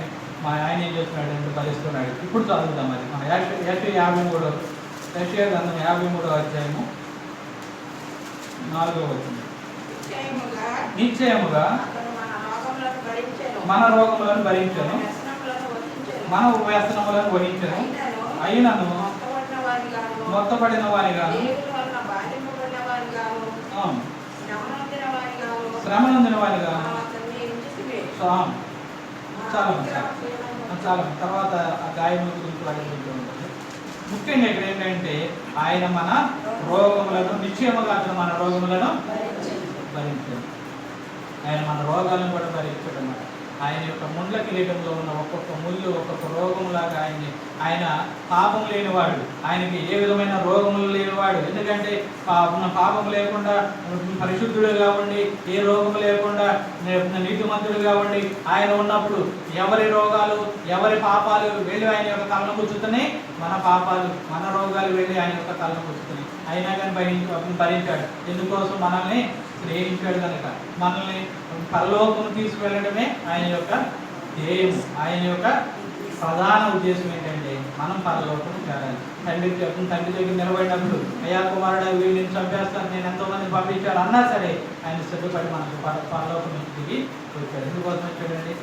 ఆయన ఏం చేస్తున్నాడంటే భరిస్తున్నాడు. ఇప్పుడు చదువుతాం. మరి మన యెషయా గ్రంథం 53వ అధ్యాయము 4వ వచనం. నిశ్చయముగా మన రోగములను భరించెను, మన వ్యసనములను వహించెను. అయినను మొత్తపడిన వారిగాను, శ్రమ నొందిన వారిగాను. చాలా తర్వాత ఆ గాయముల గురించి అడుగుతూ ఉంటుంది. ముఖ్యంగా ఇక్కడ ఏంటంటే ఆయన మన రోగములను నిశ్చయముగా మన రోగములను భరించాడు. ఆయన మన రోగాలను కూడా భరించాడు అన్నమాట. ఆయన యొక్క ముళ్ళ కిరీటంలో ఉన్న ఒక్కొక్క ముళ్ళు ఒక్కొక్క రోగములాగా ఆయన పాపం లేనివాడు. ఆయనకి ఏ విధమైన రోగములు లేనివాడు. ఎందుకంటే పాపం లేకుండా పరిశుద్ధుడుగా ఉండి, ఏ రోగము లేకుండా నీతిమంతుడుగా ఉండి ఆయన ఉన్నప్పుడు ఎవరి రోగాలు, ఎవరి పాపాలు వెళ్ళి ఆయన యొక్క తలను కూర్చుతున్నాయి, మన పాపాలు, మన రోగాలు వెళ్ళి ఆయన యొక్క తలను కూర్చుతున్నాయి. అయినా కానీ భరించాడు. ఎందుకోసం? మనల్ని ప్రేమించాడు కనుక. మనల్ని పరలోకం తీసుకువెళ్ళడమే ఆయన యొక్క ధ్యేయం. ఆయన యొక్క ప్రధాన ఉద్దేశం ఏంటంటే మనం పరలోకం చేరాలి. తండ్రి దగ్గర నిలబడినప్పుడు అయ్యా కుమారుడు వీళ్ళని చంపేస్తాను, నేను ఎంతోమంది పంపించాను అన్నా సరే ఆయన సిద్ధపడి మనకు పరలోకం నుంచి దిగి వచ్చాడు. ఎందుకోసం వచ్చాడండి?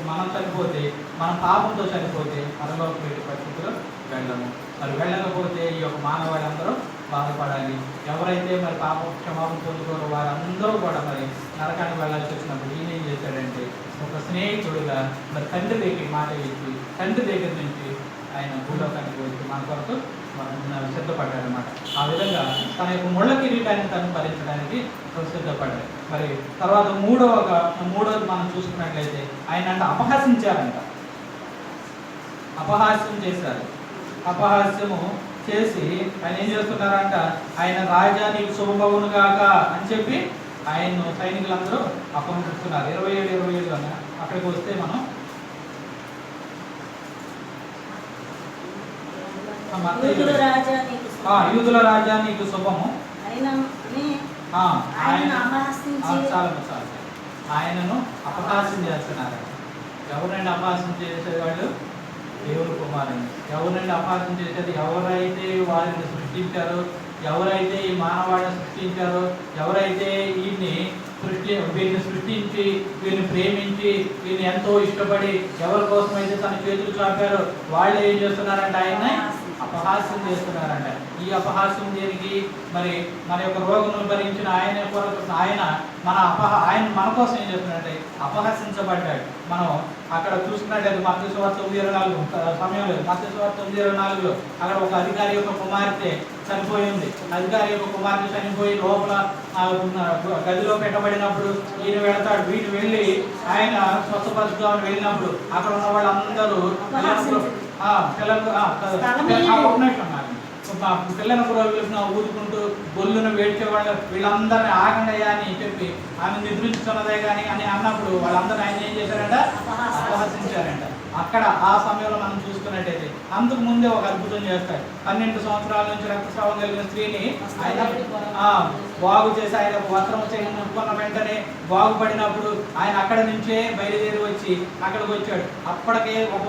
మనం చనిపోతే, మన పాపంతో చనిపోతే పరలోకం పెట్టి పరిస్థితులు వెళ్ళము. మరి వెళ్ళకపోతే ఈ యొక్క మానవాళ్ళందరూ బాధపడాలి. ఎవరైతే మరి పాపం క్షమాపణ పొందుకోరో వారందరూ కూడా మరి నరకానికి వెళ్ళాల్సి వచ్చినప్పుడు ఈయన ఏం చేశాడంటే ఒక స్నేహితుడుగా మరి తండ్రి దగ్గరికి మాట ఇచ్చి, తండ్రి దగ్గర నుంచి ఆయన భూలోకానికి వచ్చి మన కొరకు సిద్ధపడ్డాడనమాట. ఆ విధంగా తన యొక్క ముళ్ళ కిరీటాన్ని తను భరించడానికి సిద్ధపడ్డాడు. మరి తర్వాత మూడవది మనం చూసుకున్నట్లయితే ఆయన అంటే అపహాసించారంట. అపహాస్యం చేశారు. అపహాస్యము చేసి ఆయన ఏం చేస్తున్నారంట, ఆయన రాజా నీకు శుభమగును గాక అని చెప్పి ఆయన సైనికులందరూ అపహరిస్తున్నారు. 27 అక్కడికి వస్తే మనం యూదుల రాజా నీకు శుభము ఆయనను అపహాస్యం చేస్తున్నారు. ఎవరండి అపహాస్యం చేసేవాళ్ళు? దేవుని కుమారుని. ఎవరినండి అపహాస్యం చేసేది? ఎవరైతే వారిని సృష్టించారో, ఎవరైతే ఈ మానవాడిని సృష్టించారో, ఎవరైతే వీరిని సృష్టించి వీరిని ప్రేమించి వీరిని ఎంతో ఇష్టపడి ఎవరి కోసమైతే తన చేతులు చాపారో వాళ్ళు ఏం చేస్తున్నారంటే ఆయన్ని అపహాస్యం చేస్తున్నారంట. ఈ అపహాస్యం దేనికి? మరి మన యొక్క రోగములు భరించిన ఆయన కొరకు ఆయన మన కోసం ఏం చేస్తున్నాడంటే అపహసించబడ్డాడు. మనం అక్కడ చూసుకున్నట్లయితే మత్తయి సువార్త 9:24 సమయం లేదు. మత్తయి సువార్త 9:24 అక్కడ ఒక అధికారి యొక్క కుమార్తె చనిపోయింది. అధికారి యొక్క కుమార్తె చనిపోయి లోపల గదిలో పెట్టబడినప్పుడు ఈయన వెళతాడు. వీడు వెళ్ళి ఆయన స్వస్థపరుచుదామని వెళ్ళినప్పుడు అక్కడ ఉన్న వాళ్ళందరూ పిల్లల పురోగులను ఊదుకుంటూ బొల్లును వేడ్చేవాళ్ళు వీళ్ళందరినీ ఆగండియా అని చెప్పి ఆమె నిద్రించుతున్నదే కానీ అని అన్నప్పుడు వాళ్ళందరూ ఆయన ఏం చేశారంట? అపహసించారంట. అక్కడ ఆ సమయంలో మనం చూసుకున్నట్టయితే అంతకు ముందే ఒక అద్భుతం చేస్తాడు. 12 సంవత్సరాల నుంచి రక్తస్రావం కలిగిన స్త్రీని ఆయన బాగు చేసి ఆయన వస్త్రం చేయనుకున్న వెంటనే బాగుపడినప్పుడు ఆయన అక్కడ నుంచే బయలుదేరి వచ్చి అక్కడికి వచ్చాడు. అప్పటికే ఒక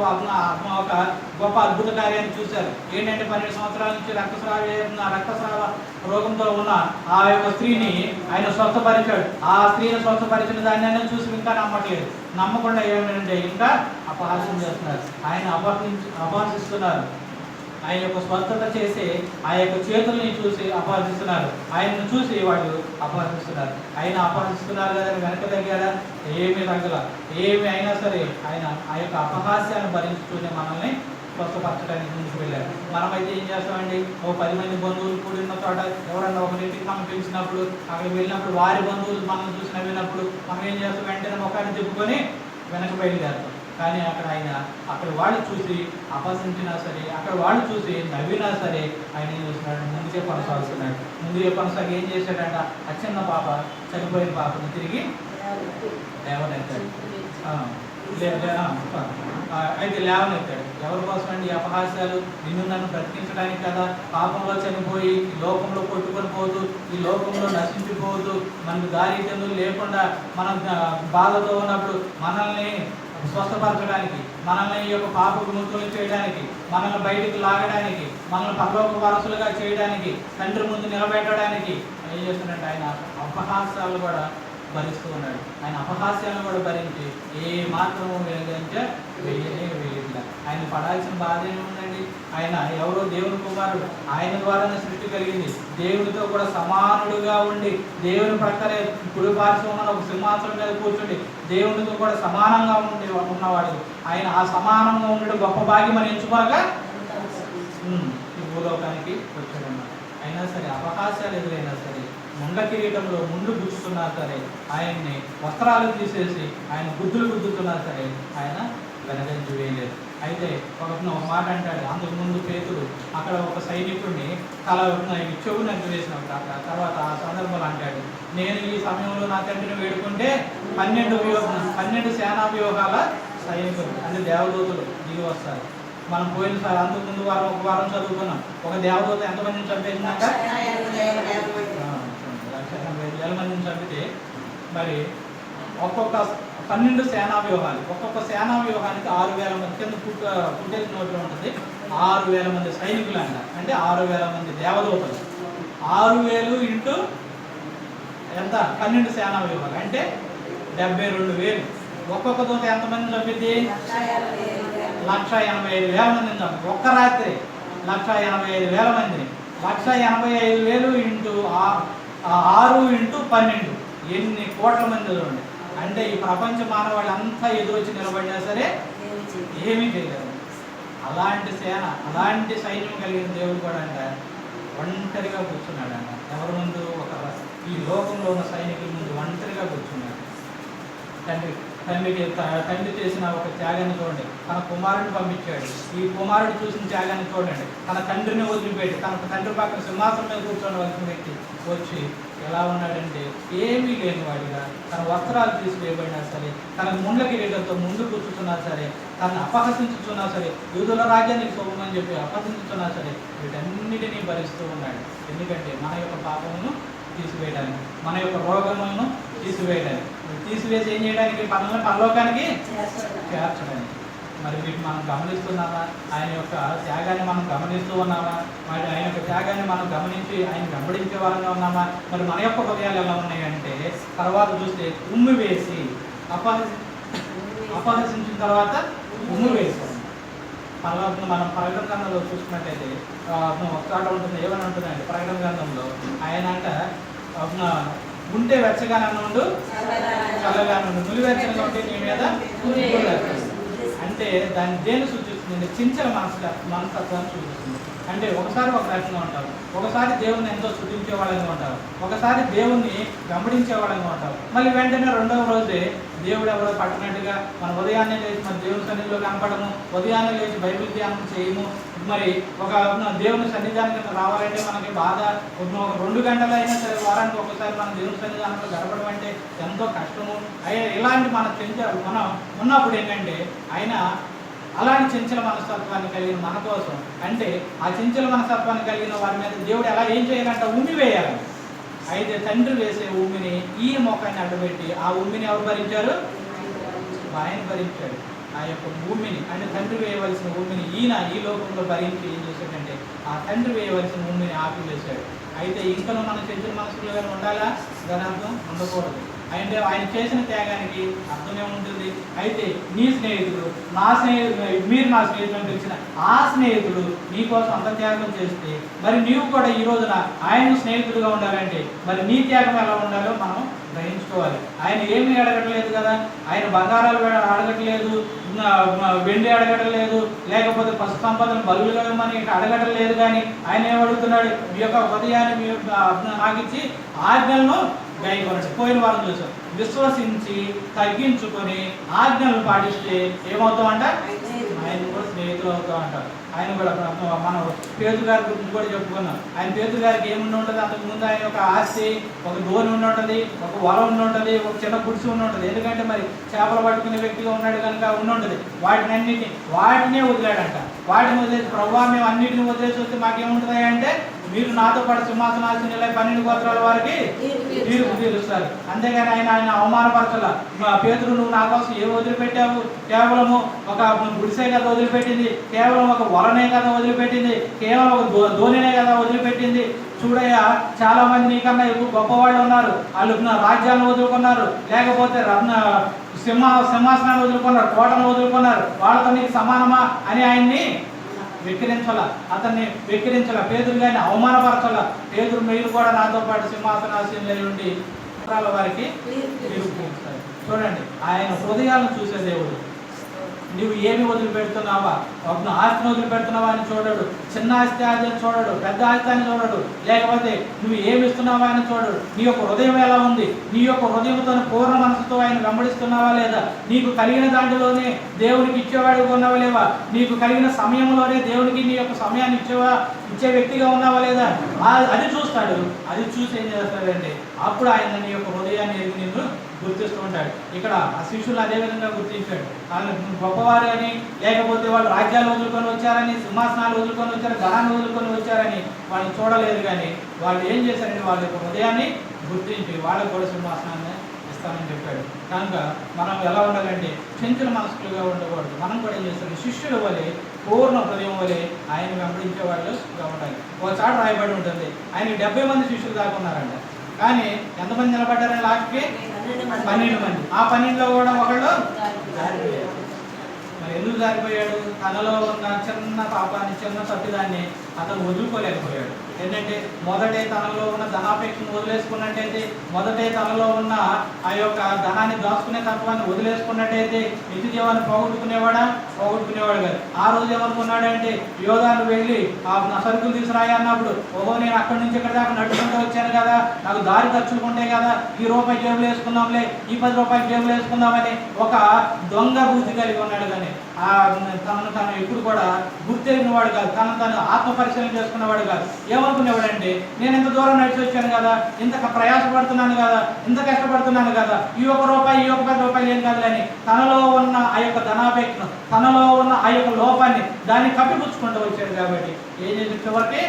గొప్ప అద్భుత కార్యాన్ని చూశారు. ఏంటంటే 12 సంవత్సరాల నుంచి రక్తస్రావ రోగంతో ఉన్న ఆ యొక్క స్త్రీని ఆయన స్వస్థపరిచాడు. ఆ స్త్రీని స్వస్థపరిచిన దాన్ని చూసి ఇంకా నమ్మట్లేదు. నమ్మకుండా ఏమంటే ఇంకా అపహాస్యం చేస్తున్నారు. ఆయన అపహసిస్తున్నారు. ఆయన యొక్క స్వస్థత చేసి ఆ యొక్క చేతుల్ని చూసి అపహసిస్తున్నారు. ఆయనను చూసి వాళ్ళు అపహసిస్తున్నారు. ఆయన అపహసిస్తున్నారు కదా వెనక తగ్గారా? ఏమీ తగ్గల. ఏమి అయినా సరే ఆయన ఆ యొక్క అపహాస్యాన్ని భరించుకునే మనల్ని స్వస్థపరచడానికి ముందుకు వెళ్ళారు. మనమైతే ఏం చేస్తామండి? 10 మంది బంధువులు కూడిన చోట ఎవరన్నా ఒకరింటికి మనం పిలిచినప్పుడు అక్కడికి వెళ్ళినప్పుడు వారి బంధువులు మనం చూసి నవ్వినప్పుడు మనం ఏం చేస్తాం? వెంటనే ముఖాన్ని తిప్పుకొని వెనక బయలుదేరుతాం. కానీ అక్కడ వాళ్ళు చూసి అపహసించినా సరే, అక్కడ వాళ్ళు చూసి నవ్వినా సరే ఆయన ఏం చేస్తున్నాడు? ముందుకే కొనసాగుతున్నాడు. ముందుకే కొనసాగి ఏం చేశాడంట? ఆ చిన్న పాప చనిపోయిన పాపను తిరిగి లేవనెత్తాడు. అయితే లేవనెత్తాడు. ఎవరి కోసం అండి అపహాస్యాలు? నిన్ను నన్ను బ్రతికించడానికి కదా. పాపంలో చనిపోయి ఈ లోకంలో కొట్టుకొని పోతూ ఈ లోకంలో నశించిపోతూ మనకు దారి తెన్నులు లేకుండా మనం బాధతో ఉన్నప్పుడు మనల్ని స్వస్థపరచడానికి, మనల్ని ఈ యొక్క పాపకు ముక్తులు చేయడానికి, మనల్ని బయటికి లాగడానికి, మనల్ని పరలోక వారసులుగా చేయడానికి, తండ్రి ముందు నిలబెట్టడానికి ఏం చేస్తున్నాడు? ఆయన అపహాస్యాలు కూడా భరిస్తూ ఉన్నాడు. ఆయన అపహాస్యాలను కూడా భరించి ఏ మాత్రము వెలిగించే వేయట్లేదు. ఆయన పడాల్సిన బాధ ఏముందండి? ఆయన ఎవరో దేవుని కుమారుడు. ఆయన ద్వారానే సృష్టి కలిగింది. దేవునితో కూడా సమానుడుగా ఉండి దేవుని ప్రక్కనే కుడి పార్శ్వమున ఒక సింహాసనం మీద కూర్చుండి దేవునితో కూడా సమానంగా ఉన్నవాడు. ఆయన ఆ సమానంగా ఉండడం గొప్ప భాగ్యం మనం ఎంచుకోగా ఈ భూలోకానికి వచ్చాడన్నమాట. అయినా సరే అపహాస్యాలు ఎదురైనా సరే, ముండ కిరీటంలో ముందు గుచ్చుతున్నా సరే, ఆయన్ని వస్త్రాలు తీసేసి ఆయన గుద్దుతున్నా సరే ఆయన వెనకంజు వేయలేదు. అయితే ఒక మాట అంటాడు. అంతకుముందు పేతురు అక్కడ ఒక సైనికుడిని చెవు నగ్గు వేసినప్పుడు అక్కడ తర్వాత ఆ సందర్భంలో అంటాడు, నేను ఈ సమయంలో నా తండ్రిని వేడుకుంటే 12 సేనా వ్యూహాల సైనికులు అంటే దేవదూతలు దిగి వస్తారు. మనం పోయినసారి అంతకుముందు ఒక వారం చదువుకున్నాం. ఒక దేవదూత ఎంతమందిని చంపేసినాక 1,80,000 మందిని చంపితే మరి ఒక్కొక్క 12 సేనా వ్యూహాలు, ఒక్కొక్క సేనా వ్యూహానికి 6,000 మంది కింద ఫుటేజ్ నోట్లో ఉంటుంది. 6,000 మంది సైనికులు అంట. అంటే 6,000 మంది దేవదూతలు. 6,000 ఇంటూ ఎంత? 12 సేనా వ్యూహాలు అంటే 72,000. ఒక్కొక్క దూత ఎంతమంది చంపిద్ది? 1,85,000 మందిని చంపి ఒక్క రాత్రి 1,85,000 మందిని. 1,85,000 ఇంటూ 6 ఇంటూ 12 ఎన్ని కోట్ల మంది చూడండి. అంటే ఈ ప్రపంచ మానవాళి అంతా ఎదురొచ్చి నిలబడినా సరే ఏమీ చేయలేదు. అలాంటి సేన, అలాంటి సైన్యం కలిగిన దేవుడు కూడా అంట ఒంటరిగా కూర్చున్నాడంట. ఎవరి ముందు? ఈ లోకంలో ఉన్న సైనికుల ముందు ఒంటరిగా కూర్చున్నాడు. తండ్రి చేసిన ఒక త్యాగాన్ని చూడండి. తన కుమారుడిని పంపించాడు. ఈ కుమారుడు చూసిన త్యాగాన్ని చూడండి. తన తండ్రిని వదిలిపెట్టి తన తండ్రి పక్కన సింహాసనం మీద కూర్చోవలసిన వ్యక్తి వచ్చి ఎలా ఉన్నాడంటే ఏమీ లేనివాడిగా, తన వస్త్రాలు తీసివేయబడినా సరే, తన ముండ్ల కిరీటంతో ముందు కూర్చుతున్నా సరే, తనను అపహసించుతున్నా సరే, యూదుల రాజ్యానికి శోభమని చెప్పి అపహసించుతున్నా సరే, వీటన్నిటినీ భరిస్తూ ఉన్నాడు. ఎందుకంటే మన యొక్క పాపమును తీసివేయడానికి, మన యొక్క రోగములను తీసివేయడానికి, తీసివేసి ఏం చేయడానికి? పరలోకానికి చేర్చడానికి. మరి వీటిని మనం గమనిస్తున్నామా? ఆయన యొక్క త్యాగాన్ని మనం గమనిస్తూ ఉన్నామా? మరి ఆయన యొక్క త్యాగాన్ని మనం గమనించి ఆయన వెంబడించే వారంగా ఉన్నామా? మరి మన యొక్క హృదయాలు ఎలా ఉన్నాయంటే, తర్వాత చూస్తే ఉమ్మి వేసి అపహసించిన తర్వాత ఉమ్మి వేసాం. పర్వతం మనం ప్రకటన గ్రంథంలో చూసుకున్నట్టయితే ఒక చోట ఉంటుంది. ఏమని ఉంటుందండి ప్రకటన గ్రంథంలో? ఆయన అంట ఉంటే వెచ్చగానే ఉండు, చల్లగానే ఉండు, నులివెచ్చగా ఉంటే నీ మీద అంటే దాన్ని దేన్ని సూచిస్తుంది? చించల మనస్తత్వాన్ని సూచిస్తుంది. అంటే ఒకసారి ఒక రకంగా ఉంటారు, ఒకసారి దేవుణ్ణి ఎంతో స్తుతించే వాళ్ళంగా ఉంటారు, ఒకసారి దేవుణ్ణి వెంబడించే వాళ్ళంగా ఉంటారు. మళ్ళీ వెంటనే రెండవ రోజే దేవుడు ఎవరో పట్టినట్టుగా మన ఉదయాన్నే లేచి మన దేవుని సన్నిధిలో కనపడము, ఉదయాన్నే లేచి బైబిల్ ధ్యానం చేయము. మరి ఒక దేవుని సన్నిధానికి రావాలంటే మనకి బాధ 2 గంటలు అయినా సరే వారానికి ఒకసారి మన దేవుని సన్నిధానంలో గడపడం అంటే ఎంతో కష్టము. ఇలాంటి మనం ఉన్నప్పుడు ఏంటంటే ఆయన అలాంటి చంచల మనస్తత్వాన్ని కలిగిన మన కోసం, అంటే ఆ చంచల మనస్తత్వాన్ని కలిగిన వారి మీద దేవుడు ఎలా ఏం చేయాలంట? ఉమ్మి వేయాలి. అయితే తండ్రి వేసే ఉమ్మిని ఈ మోకాన్ని అడ్డుపెట్టి ఆ ఉమ్మిని ఎవరు భరించారు? ఆయన భరించాడు. ఆ యొక్క భూమిని అంటే తండ్రి వేయవలసిన ఉమ్మిని ఈయన ఈ లోకంలో భరించి ఏం చేశాడంటే ఆ తండ్రి వేయవలసిన ఉమ్మిని ఆపివేశాడు. అయితే ఇంకనూ మన చంచల మనసులుగా ఉండాలా? దాని అర్థం ఉండకూడదు. అంటే ఆయన చేసిన త్యాగానికి అర్థమే ఉంటుంది. అయితే నీ స్నేహితుడు నా స్నేహితుడు, మీరు నా స్నేహితులను పిలిచిన ఆ స్నేహితుడు నీ కోసం అంత త్యాగం చేస్తే మరి నీవు కూడా ఈ రోజున ఆయన స్నేహితుడుగా ఉండాలంటే మరి నీ త్యాగం ఎలా ఉండాలో మనం గ్రహించుకోవాలి. ఆయన ఏమీ అడగట్లేదు కదా, ఆయన బంగారాలు అడగట్లేదు, వెండి అడగట్లేదు, లేకపోతే పశు సంపదను బలులుగా మనకి అడగట్లేదు. కానీ ఆయన ఏమడుగుతున్నాడు? మీ యొక్క హృదయాన్ని మీ నాకు ఇచ్చి ఆజ్ఞలను గాయకొనండి. పోయిన వారం చూసాం. విశ్వసించి తగ్గించుకొని ఆజ్ఞలను పాటిస్తే ఏమవుతామంట? ఆయన కూడా స్నేహితులు అవుతాం అంటారు. ఆయన కూడా మనం పేదు గారి గురించి కూడా చెప్పుకున్నాం. ఆయన పేదు గారికి ఏముండి ఉంటుంది? అంతకుముందు ఆయన ఒక ఆస్తి, ఒక ధోని ఉండి ఉంటుంది, ఒక వల ఉండి ఉంటుంది, ఒక చిన్న గుడిసి ఉండి ఉంటుంది. ఎందుకంటే మరి చేపలు పట్టుకునే వ్యక్తిగా ఉన్నాడు కనుక ఉండి ఉంటుంది. వాటినే వదిలాడంట. వాటిని వదిలేసి ప్రభువా మేము అన్నిటిని వదిలేసి వస్తే మాకేముంటుంది అంటే మీరు నాతో పాటు సింహాసనాసీనులై 12 గోత్రాల వారికి తీర్పు తీరుస్తారు. అంతేగాని ఆయన అవమానపరచాల. పేతురు నువ్వు నా కోసం ఏం వదిలిపెట్టావు? కేవలము ఒక గుడిసే కదా వదిలిపెట్టింది, కేవలం ఒక వలనే కదా వదిలిపెట్టింది, కేవలం ఒక ధోనినే కదా వదిలిపెట్టింది. చూడయ్యా, చాలా మంది నీకన్నా ఎక్కువ గొప్పవాళ్ళు ఉన్నారు. వాళ్ళు రాజ్యాలను వదులుకున్నారు, లేకపోతే సింహాసనాన్ని వదులుకున్నారు, కోటను వదులుకున్నారు. వాళ్ళతో నీకు సమానమా అని ఆయన్ని వెక్కిరించాల, అతన్ని వెక్కిరించాల. పేదరు కానీ అవమానపరచాల. పేదరు మీరు కూడా నాతో పాటు సింహాసనాసీనులై ఉండి వారికి చూడండి. ఆయన హృదయాలను చూసే దేవుడు. నువ్వు ఏమి వదిలిపెడుతున్నావా? ఒక ఆస్తిని వదిలిపెడుతున్నావా అని చూడడు. చిన్న ఆస్తి అని చూడడు, పెద్ద ఆస్తి అని చూడడు, లేకపోతే నువ్వు ఏమి ఇస్తున్నావా అని చూడడు. నీ యొక్క హృదయం ఎలా ఉంది? నీ యొక్క హృదయంతో పూర్ణ మనసుతో ఆయన వెంబడిస్తున్నావా లేదా? నీకు కలిగిన దాంట్లోనే దేవునికి ఇచ్చేవాడిగా ఉన్నావా లేవా? నీకు కలిగిన సమయంలోనే దేవునికి నీ యొక్క సమయాన్ని ఇచ్చే వ్యక్తిగా ఉన్నావా లేదా? అది చూస్తాడు. అది చూసి ఏం చేస్తాడంటే అప్పుడు ఆయన నీ యొక్క హృదయాన్ని ఎరిగి నిన్ను గుర్తిస్తూ ఉంటాడు. ఇక్కడ ఆ శిష్యులు అదేవిధంగా గుర్తించాడు. వాళ్ళు గొప్పవారు అని, లేకపోతే వాళ్ళు రాజ్యాలు వదులుకొని వచ్చారని, సింహాసనాలు వదులుకొని వచ్చారు, ధనాన్ని వదులుకొని వచ్చారని వాళ్ళు చూడలేదు. కానీ వాళ్ళు ఏం చేశారంటే వాళ్ళ యొక్క హృదయాన్ని గుర్తించి వాళ్ళకు కూడా సింహాసనాన్ని ఇస్తామని చెప్పాడు. కనుక మనం ఎలా ఉండాలంటే చెంచుల మనస్కులుగా ఉండకూడదు. మనం కూడా ఏం చేస్తాం? శిష్యుల వలె పూర్ణ హృదయం వలె ఆయన వెంబడించే వాళ్ళుగా ఉండాలి. ఒక చాట రాయబడి ఉంటుంది, ఆయన 70 మంది శిష్యులు దాకా ఉన్నారంట. కానీ ఎంతమంది నిలబడ్డారని లాస్ట్కి 12 మంది. ఆ 12లో కూడా ఒకళ్ళు జారిపోయాడు. మరి ఎందుకు జారిపోయాడు? తనలో ఉన్న చిన్న పాపాన్ని, చిన్న తప్పిదాన్ని అతను వదులుకోలేకపోయాడు. ఏంటంటే మొదటే తనలో ఉన్న ధనాపేక్షను వదిలేసుకున్నట్టయితే, మొదటే తనలో ఉన్న ఆ యొక్క ధనాన్ని దాచుకునే తత్వాన్ని వదిలేసుకున్నట్టయితే నిత్య జీవాన్ని పోగొట్టుకునేవాడు కాదు. ఆ రోజు ఏమనుకున్నాడంటే, యోధాను వెళ్ళి నా సరుకులు తీసుకురాయి అన్నప్పుడు, ఓహో నేను అక్కడి నుంచి ఇక్కడ దాకా నడుచుకుంటూ వచ్చాను కదా, నాకు దారి ఖర్చులు ఉంటాయి కదా, ఈ రూపాయి జేబులు వేసుకుందాంలే, ఈ 10 రూపాయలు జేబులు వేసుకుందామని ఒక దొంగ బుద్ధి కలిగి ఉన్నాడు. కానీ తనను తాను ఎప్పుడు కూడా గుర్తెరిగిన వాడు కాదు, తను ఆత్మ పరిశీలన చేసుకున్నవాడు కాదు. ఏమనుకునేవాడంటే, నేను ఇంత దూరం నడిచి వచ్చాను కదా, ఇంత ప్రయాసపడుతున్నాను కదా, ఇంత కష్టపడుతున్నాను కదా, ఈ 1 రూపాయి ఈ 10 రూపాయలు ఏం కాదులని తనలో ఉన్న ఆ యొక్క ధనాపేక్షను, తనలో ఉన్న ఆ యొక్క లోపాన్ని దాన్ని కప్పిపుచ్చుకుంటూ వచ్చాడు. కాబట్టి ఏం చేసి చివరికి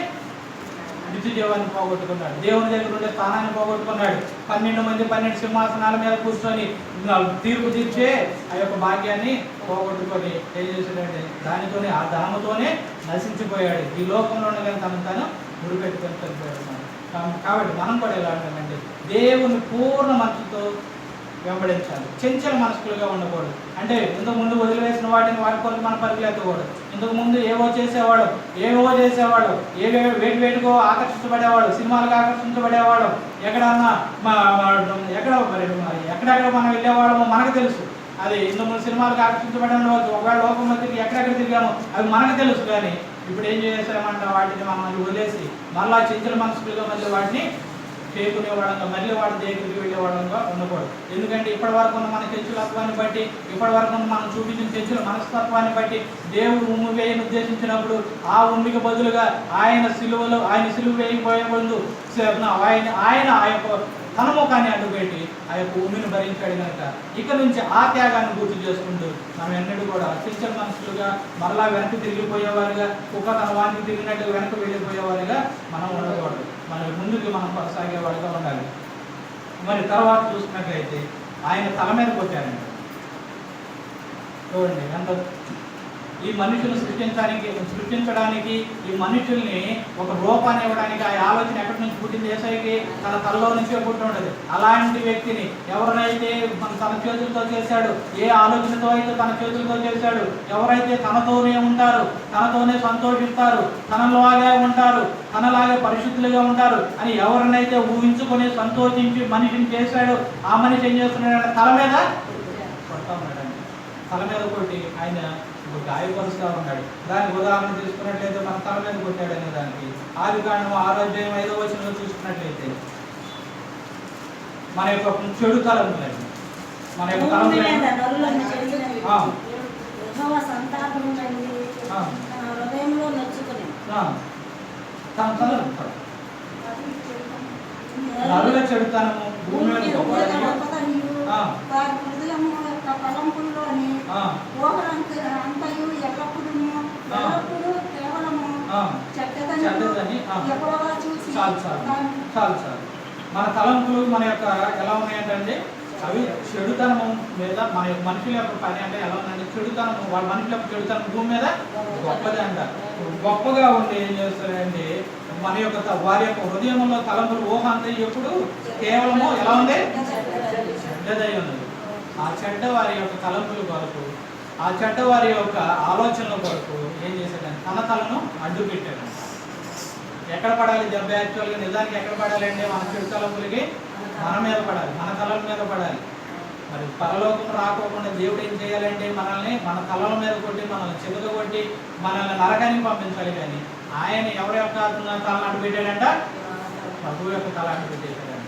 నిత్య జీవాన్ని పోగొట్టుకున్నాడు, దేవుని దగ్గర ఉండే స్థానాన్ని పోగొట్టుకున్నాడు. 12 మంది 12 సింహాసనాల మీద కూర్చొని తీర్పు తీర్చే ఆ యొక్క భాగ్యాన్ని పోగొట్టుకొని ఏం చేశాడంటే, దానితోనే ఆ ధనముతోనే నశించిపోయాడు. ఈ లోకంలో ఉండగానే తను ముడిపెట్టుకొని చనిపోయాడు. కాబట్టి మనం కూడా ఎలా ఉంటామంటే, దేవుని పూర్ణ మనసుతో వెంబడించాలి. చెంచల మనస్కులుగా ఉండకూడదు. అంటే ఇంతకు ముందు వదిలివేసిన వాటిని వాటి కొరకు మనం పరిగెత్తకూడదు. ఇంతకు ముందు ఏవో చేసేవాడు, వేటికో ఆకర్షించబడేవాడు, సినిమాలకు ఆకర్షించబడేవాడు, ఎక్కడెక్కడ మనం వెళ్ళేవాళ్ళమో మనకు తెలుసు. అది ఇంతకుముందు సినిమాలకు ఆకర్షించబడి ఉండవచ్చు, ఒకవేళ లోకంలో తిరిగి ఎక్కడెక్కడ తిరిగామో అవి మనకు తెలుసు. కానీ ఇప్పుడు ఏం చేసామంటే, వాటిని మనం వదిలేసి మళ్ళా చెంచల మనస్కులుగా మళ్ళీ వాటిని చేకునేవాడంగా, మళ్ళీ వాడి దగ్గరికి వెళ్ళేవాడంగా ఉండకూడదు. ఎందుకంటే ఇప్పటి వరకు ఉన్న మన చెంచులత్వాన్ని బట్టి, ఇప్పటి వరకు మనం చూపించిన చెంచుల మనస్తత్వాన్ని బట్టి దేవుడు ఉమ్మి వేయని ఉద్దేశించినప్పుడు ఆ ఉమ్మికి బదులుగా ఆయన సిలువ వేయకపోయే ముందు ఆయన ఆ యొక్క తన ముఖాన్ని అడ్డుపెట్టి ఆ యొక్క ఉమ్మిని భరించాడు. కనుక ఇక నుంచి ఆ త్యాగాన్ని గుర్తు చేసుకుంటూ మనం ఎన్నడూ కూడా చెంచల మనుషులుగా మరలా వెనక్కి తిరిగిపోయేవారుగా, కుక్క తన వానికి తిరిగినట్టుగా వెనక్కి వెళ్ళిపోయేవారుగా మనం ఉండకూడదు. మన ముందుకు మనం కొనసాగేవాడుగా ఉండాలి. మరి తర్వాత చూసినట్లయితే ఆయన తల మీద కొట్టారండి. చూడండి ఎంత ఈ మనుషులు సృష్టించడానికి ఈ మనుషుల్ని ఒక రూపాన్ని ఇవ్వడానికి ఆ ఆలోచన ఎక్కడి నుంచి పుట్టింది? యేసయ్యకి తన తలలో నుంచే పుట్టి ఉండదు. అలాంటి వ్యక్తిని ఎవరినైతే తన చేతులతో చేశాడు, ఏ ఆలోచనతో అయితే తన చేతులతో చేశాడు, ఎవరైతే తనతోనే ఉంటారు, తనతోనే సంతోషిస్తారు, తనలాగే ఉంటారు, తనలాగే పరిశుద్ధులుగా ఉంటారు అని ఎవరినైతే ఊహించుకొని సంతోషించి మనిషిని చేశాడు, ఆ మనిషి ఏం చేస్తున్నాడంటే తల మీద కొడతా ఉన్నాడండి. తల మీద కొట్టి ఆయన గాయపరుస్తూ ఉన్నాడు. దానికి ఉదాహరణ తీసుకున్నట్లయితే మన తల మీద కొట్టాడు అనే దానికి ఆదికాండం 6వ అధ్యాయం 5వ వచనంలో చూసుకున్నట్లయితే మన యొక్క చెడు తలంపులండి, మన యొక్క తలంపులు నరుల చెడుతనము భూమి మీద చాలు. మన తలంపులు మన యొక్క ఎలా ఉన్నాయంటే, అవి చెడుతనము మీద మన యొక్క మనుషుల యొక్క పని అంటే ఎలా ఉందంటే, చెడుతనము వాళ్ళ మనుషుల యొక్క చెడుతనం భూమి మీద గొప్పది అంట. గొప్పగా ఉండి ఏం చేస్తారంటే, మన యొక్క వారి యొక్క హృదయంలో తలంపులు ఊహ అంతా ఎప్పుడు కేవలము ఎలా ఉంది? చెడ్డదై ఉన్నది. ఆ చెడ్డ వారి యొక్క తలంపుల కొరకు, ఆ చెడ్డ వారి యొక్క ఆలోచనల కొరకు ఏం చేశాడంటే తన తలను అడ్డు పెట్టాడు. ఎక్కడ పడాలి దెబ్బ? యాక్చువల్గా నిజానికి ఎక్కడ పడాలంటే మన చెడు తలంపులకి మన మీద పడాలి, మన తలల మీద పడాలి. మరి పరలోకం రాకోకుండా దేవుడు ఏం చేయాలంటే మనల్ని మన తలల మీద కొట్టి, మనల్ని చెదుగ కొట్టి, మనల్ని నరకానికి పంపించాలి. కానీ ఆయన ఎవరి యొక్క తలను అడ్డు పెట్టాడంట? ప్రభువు యొక్క తల అడ్డు పెట్టేశాడంట.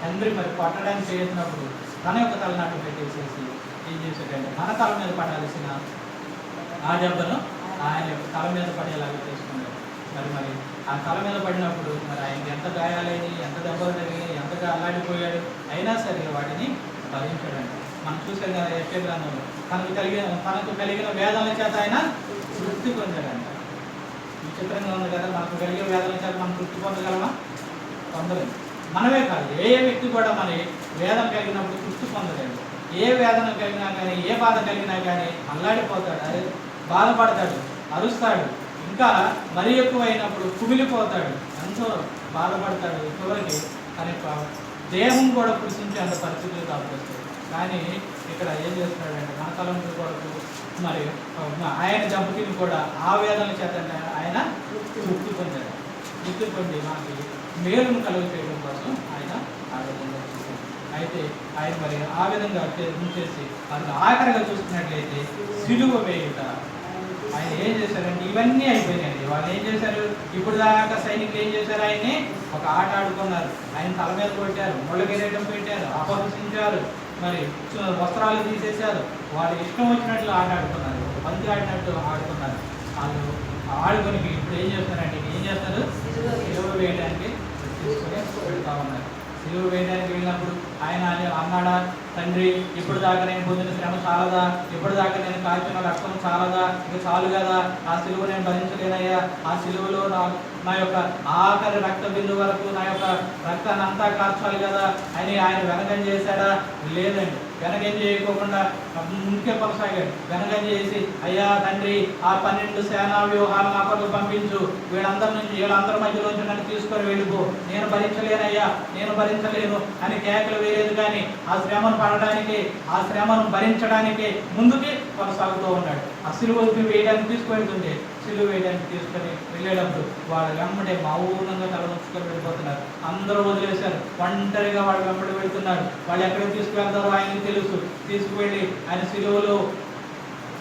తండ్రి మరి కొట్టడానికి చేసినప్పుడు తన యొక్క తలను అడ్డు పెట్టేసేసి ఏం చేశాడంటే మన తల మీద పడాల్సిన ఆ దెబ్బను ఆయన యొక్క తల మీద పడేలాగా చేసుకున్నాడు. మరి ఆ తల మీద పడినప్పుడు మరి ఆయనకి ఎంత గాయాలైనవి, ఎంత దెబ్బలు తగిలినాయి, ఎంతగా అల్లాడిపోయాడు, అయినా సరే వాటిని భరించాడంట. మనం చూసాం కదా యెషయా గ్రంథంలో, తనకు కలిగిన వేదనల చేత ఆయన తృప్తి పొందాడంట. విచిత్రంగా ఉంది కదా, మనకు కలిగే వేదనల చేత మనం తృప్తి పొందగలమా? పొందలేదు. మనమే కాదు, ఏ వ్యక్తి కూడా మన వేదన కలిగినప్పుడు తృప్తి పొందలేదు. ఏ వేదన కలిగినా కానీ, ఏ బాధ కలిగినా కానీ అల్లాడిపోతాడు, అదే బాధపడతాడు, అరుస్తాడు, ఇంకా మరీ ఎక్కువైనప్పుడు కుమిలిపోతాడు, ఎంతో బాధపడతాడు. చివరికి తన యొక్క దేహం కూడా కృషించి అంత పరిస్థితులు కాపాడుతాడు. కానీ ఇక్కడ ఏం చేస్తున్నాడంటే మన తలంపుల కొరకు మరి ఆయన దెబ్బతిని కూడా ఆ వేదన చేత ఆయన తృప్తి పొందాడు. ఎత్తుకోండి మాకు మేలును కలుగు చేయడం కోసం ఆయన ఆ విధంగా చేశారు. అయితే ఆయన మరి ఆ విధంగా చేసి అందులో ఆఖరిగా చూసుకున్నట్లయితే సిలువ వేయుట. ఆయన ఏం చేశారంటే ఇవన్నీ అయిపోయినాయండి. వాళ్ళు ఏం చేశారు, ఇప్పుడు దాకా సైనికులు ఏం చేశారు, ఆయన్ని ఒక ఆట ఆడుకున్నారు. ఆయన తల మీద కొట్టారు, ముళ్ళ కిరీటం పెట్టారు, అపహసించారు, మరి వస్త్రాలు తీసేశారు. వాళ్ళు ఇష్టం వచ్చినట్లు ఆట ఆడుకున్నారు, ఒక బంతి ఆడినట్టు ఆడుకున్నారు. వాళ్ళు ఆడుకొని ఇప్పుడు ఏం చేస్తారంటే ఏం చేస్తారు, సిలువ వేయడానికి తీసుకొని వెళ్తా ఉన్నారు. సిలువ వేయడానికి వెళ్ళినప్పుడు ఆయన అన్నాడా, తండ్రి ఇప్పుడు దాకా నేను పొందిన శ్రమ చాలదా, ఇప్పుడు దాకా నేను కాల్చిన రక్తం చాలదా, ఇక చాలు కదా, ఆ సిలువ నేను భరించలేనయ్యా, ఆ సిలువలో నా యొక్క ఆఖరి రక్త బిందు వరకు నా యొక్క రక్తాన్ని అంతా కార్చాలి కదా అని ఆయన వెనకం చేశాడా? లేదండి, వెనకం చేయకోకుండా ముందుకే కొనసాగాడు. వెనకం చేసి అయ్యా తండ్రి ఆ 12 సేనా వ్యూహాలు నా కొరకు పంపించు, వీళ్ళందరి మధ్యలోంచి నన్ను తీసుకొని వెళ్ళిపో, నేను భరించలేనయ్యా, నేను భరించలేను అని కేకలు వేయలేదు. కానీ ఆ శ్రమను పడడానికి, ఆ శ్రమను భరించడానికి ముందుకి కొనసాగుతూ ఉన్నాడు. ఆ సిలువ వేయడానికి తీసుకువెళ్తుంటే సిలువ వేయడానికి తీసుకొని వెళ్ళేటప్పుడు వాళ్ళ వెంబడే మౌనంగా తల ఉంచుకొని వెళ్ళిపోతున్నారు. అందరూ వదిలేశారు, ఒంటరిగా వాళ్ళు వెంబడి వెళ్తున్నారు. వాళ్ళు ఎక్కడికి తీసుకువెళ్తారో ఆయనకి తెలుసు. తీసుకువెళ్ళి ఆయన సిలువలో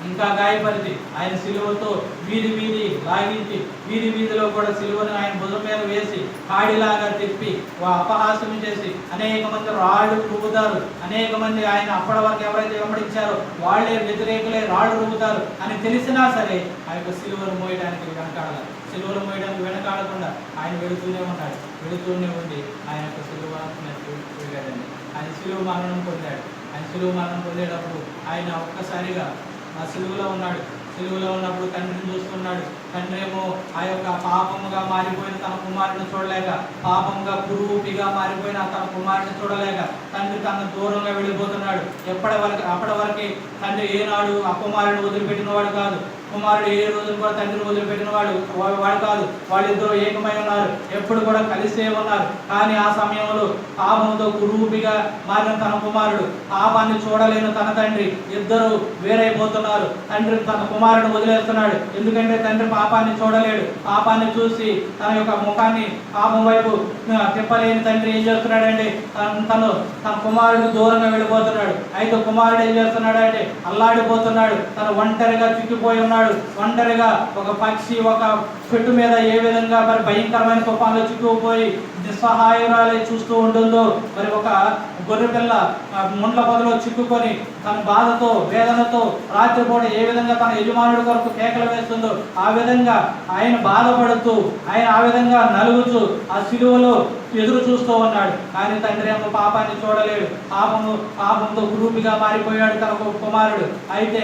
ఇంకా గాయపరిచి ఆయన సిలువతో వీధి లాగించి వీధిలో కూడా సిలువను ఆయన భుజం మీద వేసి కాడిలాగా తిప్పి అపహాస్యం చేసి అనేక మంది రాళ్ళు రువ్వుతారు. అనేక మంది ఆయన అప్పటి వరకు ఎవరైతే వెంబడించారో వాళ్ళే వ్యతిరేకులే రాళ్ళు రువ్వుతారు అని తెలిసినా సరే ఆ యొక్క సిలువను మోయడానికి వెనకాడాలి. సిలువను మోయడానికి వెనకాడకుండా ఆయన వెళుతూనే ఉన్నాడు. వెళుతూనే ఉండి ఆయన యొక్క సిలువ వెళ్ళాడండి. ఆయన సిలువ మరణం పొందాడు. ఆయన సిలువ మరణం పొందేటప్పుడు ఆయన ఒక్కసారిగా ఆ సిలువలో ఉన్నాడు. సిలువలో ఉన్నప్పుడు తండ్రిని చూస్తున్నాడు. తండ్రి ఏమో ఆ యొక్క పాపముగా మారిపోయిన తన కుమారుని చూడలేక, పాపముగా కురూపిగా మారిపోయిన తన కుమారుని చూడలేక తండ్రి తన దూరంగా వెళ్ళిపోతున్నాడు. అప్పటి వరకు తండ్రి ఏనాడు ఆ కుమారుని వదిలిపెట్టిన వాడు కాదు. కుమారుడు ఏ రోజును కూడా తండ్రిని వదిలిపెట్టిన వాడు కాదు. వాళ్ళిద్దరూ ఏకమై ఉన్నారు, ఎప్పుడు కూడా కలిసే ఉన్నారు. కానీ ఆ సమయంలో పాపంతో కురూపిగా మారిన తన కుమారుడు, పాపాన్ని చూడలేని తన తండ్రి, ఇద్దరు వేరైపోతున్నారు. తండ్రి తన కుమారుడు వదిలేస్తున్నాడు. ఎందుకంటే తండ్రి పాపాన్ని చూడలేడు. పాపాన్ని చూసి తన యొక్క ముఖాన్ని పాపం వైపు తిప్పలేని తండ్రి ఏం చేస్తున్నాడంటే తన కుమారుడు దూరంగా వెళ్ళిపోతున్నాడు. అయితే కుమారుడు ఏం చేస్తున్నాడంటే అల్లాడిపోతున్నాడు. తను ఒంటరిగా చిక్కిపోయి ఉన్నాడు. ఒంటరిగా ఒక పక్షి ఒక చెట్టు మీద ఏ విధంగా మరి భయంకరమైన తుఫాన్లో చిక్కుకుపోయి నిస్సహాయురాలే చూస్తూ ఉంటుందో, మరి ఒక గొర్రె పిల్ల ముండ్ల పొదలో చిక్కుకొని తన బాధతో వేదనతో రాత్రిపూట ఏ విధంగా తన యజమానుడి కొరకు కేకలు వేస్తుందో ఆ విధంగా ఆయన బాధపడుతూ ఆయన ఆ విధంగా నలుగుతూ ఆ సిలువలో ఎదురు చూస్తూ ఉన్నాడు. కానీ తండ్రి ఏమో పాపాన్ని చూడలేడు. పాపంతో కురూపిగా మారిపోయాడు తన కుమారుడు. అయితే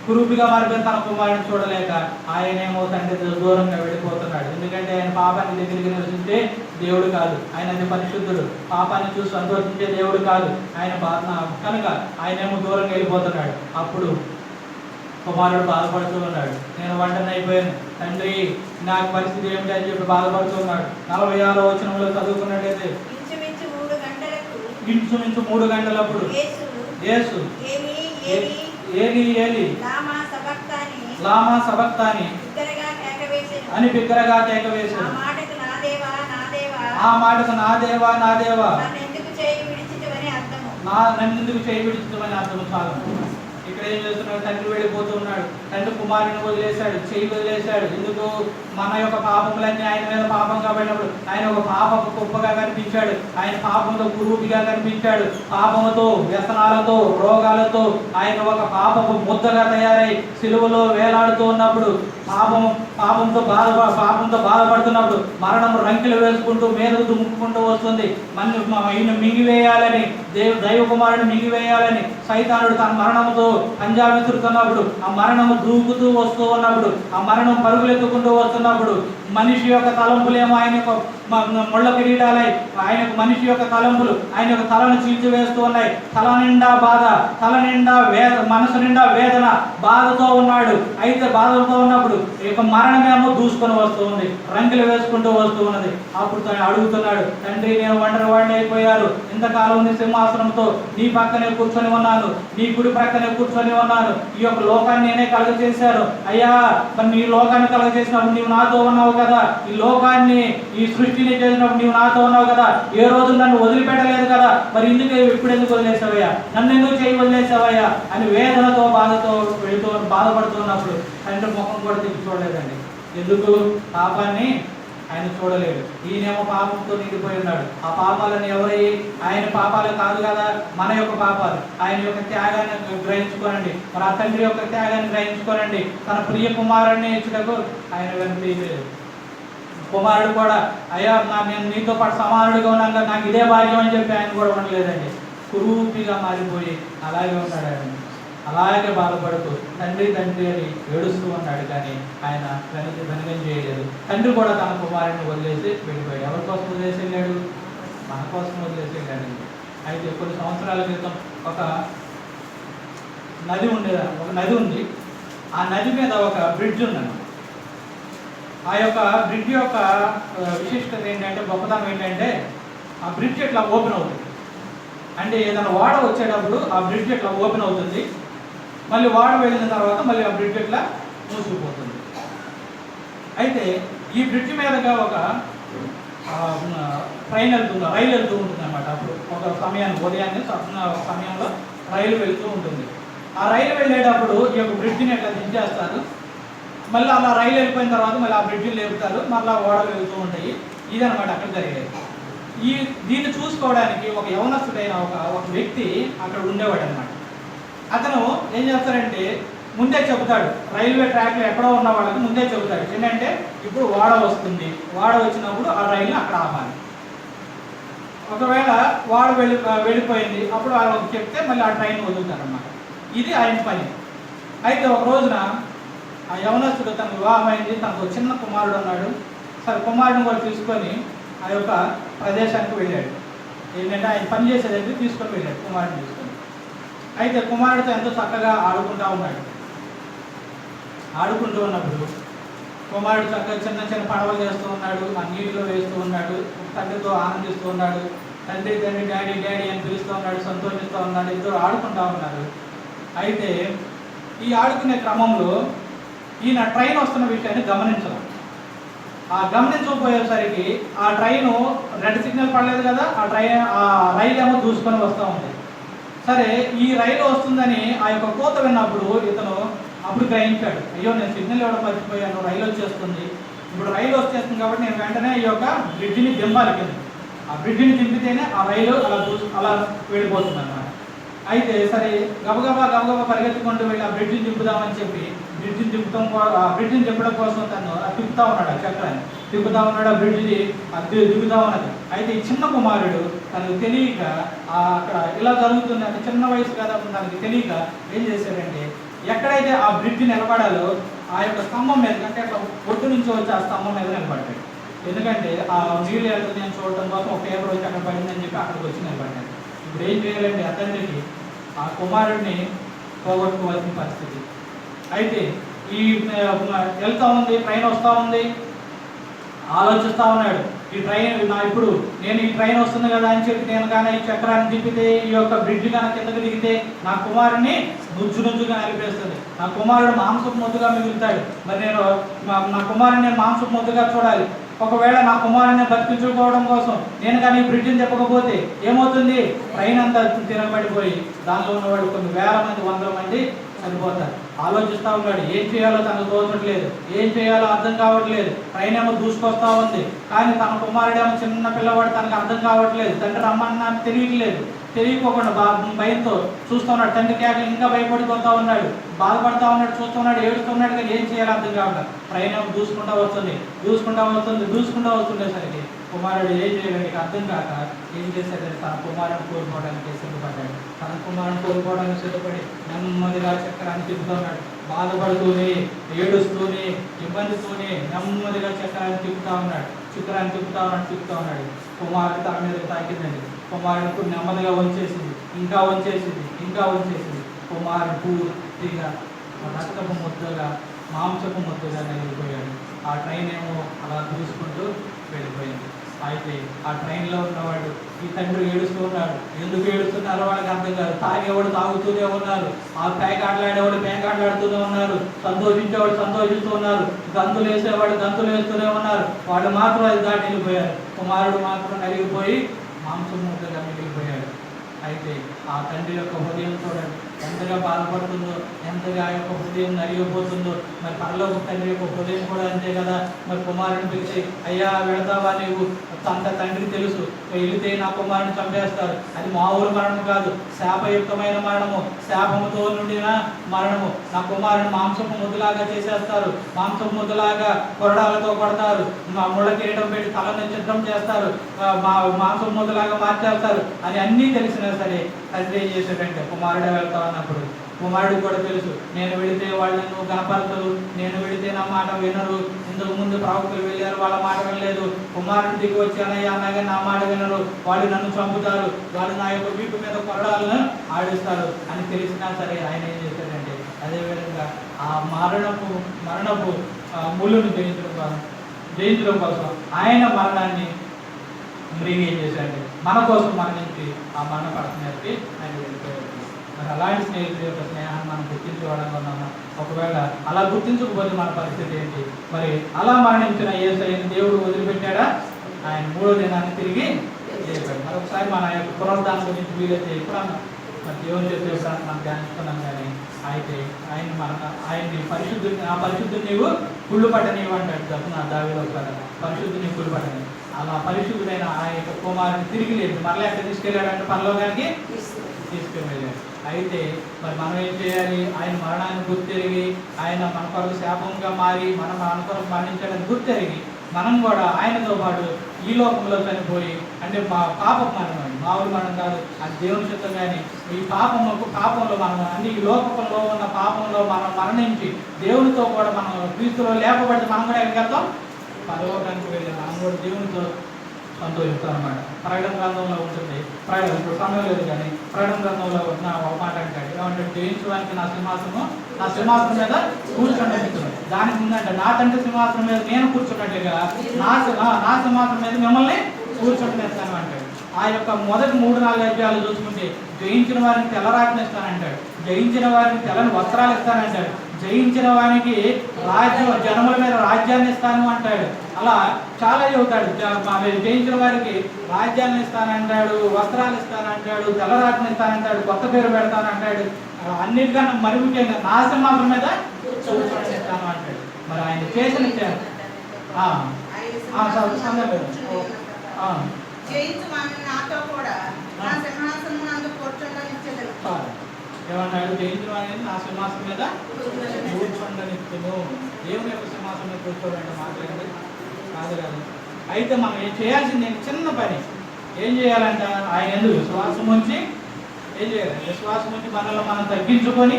కురూపిగా మారిపోయిన తన కుమారుడిని చూడలేక ఆయనేమో తండ్రి దూరంగా వెళ్ళిపోతున్నాడు. ఎందుకంటే ఆయన పాపాన్ని దగ్గరికి నివసించే దేవుడు కాదు, ఆయన అది పరిశుద్ధుడు. పాపాన్ని చూసి సంతోషించే దేవుడు కాదు ఆయన. కనుక ఆయనేమో దూరంగా వెళ్ళిపోతున్నాడు. అప్పుడు కుమారుడు బాధపడుతూ ఉన్నాడు. నేను ఒంటరిని అయిపోయాను తండ్రి, నాకు పరిస్థితి ఏమిటి అని చెప్పి బాధపడుతూ ఉన్నాడు. 46వ వచనంలో చదువుకున్నట్లయితే ఇంచుమించు 3 గంటలప్పుడు యేసు ఏలి ఏలి లామా సబక్తాని అని బిగ్గరగా కేక వేశాడు. ఆ మాటకు నా దేవా నా దేవా నన్నెందుకు చేయి విడిచితివని అర్థం. చాలు. ఇక్కడ ఏం చేస్తున్నాడు, తండ్రి వెళ్ళిపోతూ ఉన్నాడు. తండ్రి కుమారుని వదిలేశాడు, చేయి వదిలేశాడు. ఎందుకు? మన యొక్క పాపములన్నీ ఆయన మీద పాపం కాబట్టినప్పుడు ఆయన ఒక పాపపు కుప్పగా కనిపించాడు. ఆయన పాపంతో కురూపిగా కనిపించాడు. పాపముతో వ్యసనాలతో రోగాలతో ఆయన ఒక పాపపు ముద్దగా తయారై సిలువలో వేలాడుతూ ఉన్నప్పుడు పాపంతో బాధపడుతున్నప్పుడు మరణం రంకెలు వేసుకుంటూ మేరకు దుమ్ముకుంటూ వస్తుంది. ఈయన మింగివేయాలని దైవ కుమారుడు మింగివేయాలని సైతానుడు తన మరణంతో పంజా విసురుతున్నప్పుడు, ఆ మరణము దూకుతూ వస్తూ ఉన్నప్పుడు, ఆ మరణం పరుగులెత్తుకుంటూ వస్తున్నప్పుడు మనిషి యొక్క తలంపులేమో ఆయన యొక్క ముళ్ళ కిరీటాలై ఆయనకు మనిషి యొక్క తలంపులు ఆయన యొక్క తలను చీల్చివేస్తూ ఉన్నాయి. తల నిండా బాధ, తల నిండా మనసు నిండా వేదన, బాధతో ఉన్నాడు. అయితే బాధతో ఉన్నప్పుడు ఈ యొక్క మరణమేమో దూసుకొని వస్తూ ఉంది, రంగులు వేసుకుంటూ వస్తూ ఉన్నది. అప్పుడు తను అడుగుతున్నాడు, తండ్రి నేను ఒంటరి వాడిని అయిపోయారు. ఇంతకాలం నీ సింహాసనంతో నీ పక్కనే కూర్చొని ఉన్నాను, నీ కుడి ప్రక్కనే కూర్చొని ఉన్నాను. ఈ యొక్క లోకాన్ని నేనే కలగజేశారు. అయ్యా మరి నీ లోకాన్ని కలగజేసినప్పుడు నీవు నాతో ఉన్నావు కదా, ఈ లోకాన్ని ఈ సృష్టిని చేసినప్పుడు నీవు నాతో ఉన్నావు కదా, ఏ రోజు నన్ను వదిలిపెట్టలేదు కదా, మరి ఇప్పుడు ఎందుకు వదిలేసావయ్యా, నన్ను ఎందుకు చేయి వదిలేసావయ్యా అని వేదనతో బాధతో బాధపడుతున్నప్పుడు తండ్రి ముఖం కూడా తిప్పి చూడలేదండి. ఎందుకు? పాపాన్ని ఆయన చూడలేడు. ఈయనేమో పాపంతో నిండిపోయి ఉన్నాడు. ఆ పాపాలను ఎవరై? ఆయన పాపాలు కాదు కదా, మన యొక్క పాపాలు. ఆయన యొక్క త్యాగాన్ని గ్రహించుకోనండి, మరి ఆ తండ్రి యొక్క త్యాగాన్ని గ్రహించుకోనండి. తన ప్రియ కుమారుడిని ఇచ్చుటకు ఆయన వెనుకలేదు. కుమారుడు కూడా అయ్యా నేను నీతో పాటు సమానుడిగా ఉన్నాను కదా, నాకు ఇదే భాగ్యం అని చెప్పి ఆయన కూడా ఉండలేదండి. కురూపిగా మారిపోయి అలాగే ఉన్నాడు. ఆయన అలాగే బాధపడుతూ తండ్రి తండ్రి అని ఏడుస్తూ ఉన్నాడు. కానీ ఆయన వెనుకం చేయలేదు. తండ్రి కూడా తన కుమారుడిని వదిలేసి వెళ్ళిపోయాడు. ఎవరి కోసం వదిలేసి వెళ్ళాడు? మన కోసం వదిలేసి వెళ్ళాడు. అయితే కొన్ని సంవత్సరాల క్రితం ఒక నది ఉంది. ఆ నది మీద ఒక బ్రిడ్జ్ ఉందన్నమాట. ఆ యొక్క బ్రిడ్జ్ యొక్క విశిష్టత ఏంటంటే, గొప్పతనం ఏంటంటే, ఆ బ్రిడ్జ్ ఇట్లా ఓపెన్ అవుతుంది. అంటే ఏదైనా వాడ వచ్చేటప్పుడు ఆ బ్రిడ్జ్ ఇట్లా ఓపెన్ అవుతుంది, మళ్ళీ వాడ వెళ్ళిన తర్వాత మళ్ళీ ఆ బ్రిడ్జ్ ఇట్లా మూసుకుపోతుంది. అయితే ఈ బ్రిడ్జ్ మీదగా ఒక రైలు వెళ్తూ ఉంటుంది అన్నమాట. అప్పుడు ఒక సమయాన్ని ఉదయాన్నే సమయంలో రైలు వెళ్తూ ఉంటుంది. ఆ రైలు వెళ్ళేటప్పుడు ఈ యొక్క బ్రిడ్జిని ఇట్లా దించేస్తారు. మళ్ళీ అలా రైలు వెళ్ళిపోయిన తర్వాత మళ్ళీ ఆ బ్రిడ్జిని లేపుతారు, మళ్ళీ ఓడలు వెళ్తూ ఉంటాయి. ఇదనమాట అక్కడ జరిగేది. దీన్ని చూసుకోవడానికి ఒక యవనస్తుడైన ఒక వ్యక్తి అక్కడ ఉండేవాడు అనమాట. అతను ఏం చేస్తారంటే ముందే చెబుతాడు, రైల్వే ట్రాక్లో ఎక్కడో ఉన్న వాళ్ళకి ముందే చెబుతాడు ఏంటంటే, ఇప్పుడు వాడ వస్తుంది, వాడ వచ్చినప్పుడు ఆ రైలు అక్కడ ఆపాలి. ఒకవేళ వాడ వెళ్ళిపోయింది, అప్పుడు వాళ్ళకి చెప్తే మళ్ళీ ఆ ట్రైన్ వదులుతారు అన్నమాట. ఇది ఆయన పని. అయితే ఒక రోజున ఆ యవనస్తుడు తనకు వివాహం అయింది, తనకు చిన్న కుమారుడు ఉన్నాడు. సరే కుమారుడిని కూడా తీసుకొని ఆ యొక్క ప్రదేశానికి వెళ్ళాడు. ఏంటంటే ఆయన పని చేసేది తీసుకొని వెళ్ళాడు కుమారుడిని తీసుకొని. అయితే కుమారుడితో ఎంతో చక్కగా ఆడుకుంటూ ఉన్నాడు. ఆడుకుంటూ ఉన్నప్పుడు కుమారుడు చక్కగా చిన్న చిన్న పడవలు చేస్తూ ఉన్నాడు, ఆ నీటిలో వేస్తూ ఉన్నాడు, తండ్రితో ఆనందిస్తూ ఉన్నాడు. తండ్రి డాడీ డాడీ అని పిలుస్తూ ఉన్నాడు, సంతోషిస్తూ ఉన్నాడు. ఇద్దరు ఆడుకుంటూ ఉన్నారు. అయితే ఈ ఆడుకునే క్రమంలో ఈయన ట్రైన్ వస్తున్న విషయాన్ని గమనించాలి. ఆ గమనించకపోయేసరికి ఆ ట్రైను రెడ్ సిగ్నల్ పడలేదు కదా, ఆ రైలు ఏమో దూసుకొని వస్తూ ఉంది. సరే ఈ రైలు వస్తుందని ఆ యొక్క కోత విన్నప్పుడు ఇతను అప్పుడు గ్రహించాడు, అయ్యో నేను సిగ్నల్ ఇవ్వడం మర్చిపోయాను, రైలు వచ్చేస్తుంది. ఇప్పుడు రైలు వచ్చేస్తుంది కాబట్టి నేను వెంటనే ఈ యొక్క బ్రిడ్జిని దింపాలి కింద. ఆ బ్రిడ్జిని దింపితేనే ఆ రైలు అలా వెళ్ళిపోతుంది అన్నమాట. అయితే సరే గబగబా పరిగెత్తుకుంటూ వెళ్ళి ఆ బ్రిడ్జిని దింపుదామని చెప్పి బ్రిడ్జిని దింపడం కోసం తను తిప్పుతా ఉన్నాడు, ఆ చక్రాన్ని తిప్పుతా ఉన్నాడు, ఆ బ్రిడ్జిని దిగుతా ఉన్నది. అయితే ఈ చిన్న కుమారుడు తనకు తెలియక అక్కడ ఇలా జరుగుతుంది అంటే చిన్న వయసు కదా, తనకి తెలియక ఏం చేశాడంటే, ఎక్కడైతే ఆ బ్రిడ్జి నిలబడాలో ఆ యొక్క స్తంభం మీద, అంటే అట్లా ఒడ్డు నుంచి వచ్చి ఆ స్తంభం మీద నిలబడ్డాడు. ఎందుకంటే ఆ నీళ్ళు వెళ్తుంది అని చూడటం కోసం ఒక పేపర్ వచ్చి అక్కడ పడిందని చెప్పి అక్కడికి వచ్చి నిలబడ్డాడు. ఇప్పుడు ఏం చేయాలంటే అతనికి ఆ కుమారుడిని పోగొట్టుకోవాల్సిన పరిస్థితి. అయితే ఈ వెళ్తూ ఉంది, ట్రైన్ వస్తూ ఉంది, ఆలోచిస్తూ ఉన్నాడు, ఈ ట్రైన్ ఇప్పుడు నేను ఈ ట్రైన్ వస్తుంది కదా అని చెప్పి నేను కానీ ఈ చక్రాన్ని తిప్పితే, ఈ యొక్క బ్రిడ్జ్ కానీ కిందకి దిగితే నా కుమారుడిని నుంచుగా నలిపేస్తుంది, నా కుమారుడు మాంసపు మొద్దుగా మిగులుతాడు. మరి నేను నా కుమారుడిని నేను మాంసపు మొద్దుగా చూడాలి. ఒకవేళ నా కుమారుడిని బతికించుకోవడం కోసం నేను కానీ ఈ బ్రిడ్జిని చెప్పకపోతే ఏమవుతుంది? ట్రైన్ అంతా తిరగబడిపోయి దానిలో ఉన్నవాళ్ళు కొన్ని వేల మంది, వందల మంది చనిపోతారు. ఆలోచిస్తూ ఉన్నాడు, ఏం చేయాలో తనకు తోచట్లేదు, ఏం చేయాలో అర్థం కావట్లేదు. ట్రైన్ ఏమో దూసుకొస్తా ఉంది, కానీ తన కుమారుడేమో చిన్న పిల్లవాడు, తనకు అర్థం కావట్లేదు. తండ్రి రమ్మన్నా తెలియట్లేదు. తెలియకోకుండా భయంతో చూస్తూ ఉన్నాడు. తండ్రి కేకలు ఇంకా భయపడిపోతూ ఉన్నాడు, బాధపడతా ఉన్నాడు, చూస్తూ ఉన్నాడు, ఏడుస్తున్నాడు. కానీ ఏం చేయాలో అర్థం కావట్లేదు. ట్రైన్ ఏమో దూసుకుంటూ వస్తుండేసరికి కుమారుడు ఏం చేయడానికి అర్థం కాక ఏం చేశాడంటే తన కుమారుని కోల్పోవడానికి సిద్ధపడ్డాడు. తన కుమారుని కోల్పోవడానికి సిద్ధపడి నెమ్మదిగా చక్రాన్ని తిప్పుతున్నాడు. బాధపడుతూనే, ఏడుస్తూనే, ఇబ్బందితోనే నెమ్మదిగా చక్రాన్ని తిప్పుతా ఉన్నాడు. తిప్పుతా ఉన్నాడు. కుమారుడు తన మీద తాకిందండి. కుమారుడు నెమ్మదిగా వంచేసింది, ఇంకా వంచేసింది. కుమారుడు పూర్తిగా రక్తపు ముద్దగా, మాంసపు ముద్దగా వెళ్ళిపోయాడు. ఆ ట్రైన్ ఏమో అలా దూసుకుంటూ వెళ్ళిపోయింది. అయితే ఆ ట్రైన్లో ఉన్నవాడు ఈ తండ్రి ఏడుస్తూ ఉన్నాడు. ఎందుకు ఏడుస్తున్నారో వాళ్ళకి అర్థం కాదు. తాగేవాడు తాగుతూనే ఉన్నారు, ఆ పేకాటలాడేవాడు పేకాటలాడుతూనే ఉన్నారు, సంతోషించేవాడు సంతోషిస్తూ ఉన్నారు, గంతులు వేసేవాడు గంతులు వేస్తూనే ఉన్నారు. వాళ్ళు మాత్రం అది దాటి వెళ్ళిపోయారు. కుమారుడు మాత్రం నలిగిపోయి మాంసం ముద్దగా మిగిలిపోయాడు. అయితే ఆ తండ్రి యొక్క హృదయం చూడండి ఎంతగా బాధపడుతుందో, ఎంతగా ఆ యొక్క హృదయం నలిగిపోతుందో. మరి పరలోక తండ్రి యొక్క హృదయం కూడా అంతే కదా. మరి కుమారుని పిలిచి అయ్యా వెళతావా నీవు, అంత తండ్రికి తెలుసు వెళితే నా కుమారుని చంపేస్తారు. అది మామూలు మరణం కాదు, శాపయుక్తమైన మరణము, శాపముతో నుండిన మరణము. నా కుమారుని మాంసపు ముద్దలాగా చేసేస్తారు, మాంసపు ముద్దలాగా కొరడాలతో కొడతారు, ముళ్ళ కిరీటం పెట్టి తలను చిత్రం చేస్తారు, మాంసపు ముద్దలాగా మార్చేస్తారు అని అన్నీ తెలిసినా సరే తండ్రి ఏం చేశాడంటే కుమారుడే వెళ్తా అన్నప్పుడు కుమారుడు కూడా తెలుసు నేను వెళితే వాళ్ళను గణపరచరు, నేను వెళితే నా మాట వినరు. ఇంతకు ముందు ప్రవక్తలు వెళ్ళారు, వాళ్ళ మాట వినలేదు. కుమారుడు దిగి వచ్చానయ్యా అనగా నా మాట వినరు, వాళ్ళు నన్ను చంపుతారు, వాళ్ళు నా యొక్క వీపు మీద కొరడాలను ఆడిస్తారు అని తెలిసినా సరే ఆయన ఏం చేశాడంటే అదేవిధంగా ఆ మరణపు ముళ్ళును జయించడం కోసం ఆయన మరణాన్ని మృంగి ఏం చేశాడు మన కోసం మరణించి ఆ మరణ పడతానికి ఆయన వెళ్ళిపోయాడు. మరి అలాంటి స్నేహితుల యొక్క స్నేహాన్ని మనం గుర్తించుకోవడం ఉన్నాము. ఒకవేళ అలా గుర్తించకపోతే మన పరిస్థితి ఏంటి? మరి అలా మరణించిన యేసయ్యను దేవుడు వదిలిపెట్టాడా? ఆయన 3వ దినాన్ని తిరిగి లేపాడు. మరి ఒకసారి మన యొక్క పునరుద్ధానం గురించి వీలైతే ఎప్పుడన్నా మరి దేవుని చేసే ఎప్పుడన్నా మనం ధ్యానిస్తున్నాం. కానీ అయితే ఆయన్ని పరిశుద్ధుని నీవు కుళ్ళు పట్టనివ్వు అంటాడు తప్పున దావీదు ఒకసారి, పరిశుద్ధుని కుళ్ళు పట్టని. అలా పరిశుద్ధుడైన ఆ యొక్క కుమారుని తిరిగి లేదు, మరలా ఎక్కడ తీసుకెళ్ళాడంటే పరలోకానికి తీసుకెళ్ళాడు. అయితే మరి మనం ఏం చేయాలి? ఆయన మరణాన్ని గుర్తెరిగి ఆయన మన కొరకు శాపంగా మారి మన కొరకు మరణించడానికి గుర్తెరిగి మనం కూడా ఆయనతో పాటు ఈ లోకంలో చనిపోయి, అంటే పాప మరణం, మామూలు మరణం కాదు, అది దేవుని చిత్తం. కానీ ఈ పాపంలో మనం అంటే ఈ లోకంలో ఉన్న పాపంలో మనం మరణించి దేవునితో కూడా మనం క్రీస్తులో లేపబడితే మనం కూడా ఎక్కడికి వెళ్తాం? పరలోకానికి వెళ్ళి మనం కూడా దేవునితో సంతోషిస్తాం అన్నమాట. ప్రకటన గ్రంథంలో ఉంటుంది, ఇప్పుడు సమయం లేదు కానీ ప్రకటన గ్రంథంలో ఉన్న ఒక మాట అంటాడు ఏమంటే జయించడానికి నా సింహాసనం మీద కూర్చుండబెడుతున్నాడు. దానికి ముందంటే నా తండ్రి సింహాసనం మీద నేను కూర్చున్నట్టుగా నా సింహాసనం మీద మిమ్మల్ని కూర్చుంటేస్తాను అంటాడు. ఆ యొక్క మొదటి 3-4 అధ్యాయాలు చూసుకుంటే జయించిన వారిని తెల్లరాజ్యం ఇస్తానంటాడు, జయించిన వారిని తెల్లని వస్త్రాలు ఇస్తానంటాడు, జయించిన వారికి జనముల మీద రాజ్యాన్ని ఇస్తాను అంటాడు. అలా చాలా చెబుతాడు. జయించిన వారికి రాజ్యాన్ని ఇస్తానంటాడు, వస్త్రాలు ఇస్తానంటాడు, తెల్లరాజ్యం ఇస్తానంటాడు, కొత్త పేరు పెడతానంటాడు. అన్నిటికన్నా మరి ముఖ్యంగా నా సింహాసనం మీద ఇస్తాను అంటాడు. మరి ఆయన చేసిన ఏమన్నాడు? జయించిన వారిని నా సింహాసనం మీద కూర్చోండనిస్తును. దేవుని యొక్క సింహాసనం మీద కూర్చోడంటే మాట్లాడండి కాదు కాదు. అయితే మనం ఏం చేయాల్సింది చిన్న పని ఏం చేయాలంట? ఆయన ఎందుకు విశ్వాసం ఉంచి ఏం చేయాలి? విశ్వాసం ఉంచి మనల్ని మనం తగ్గించుకొని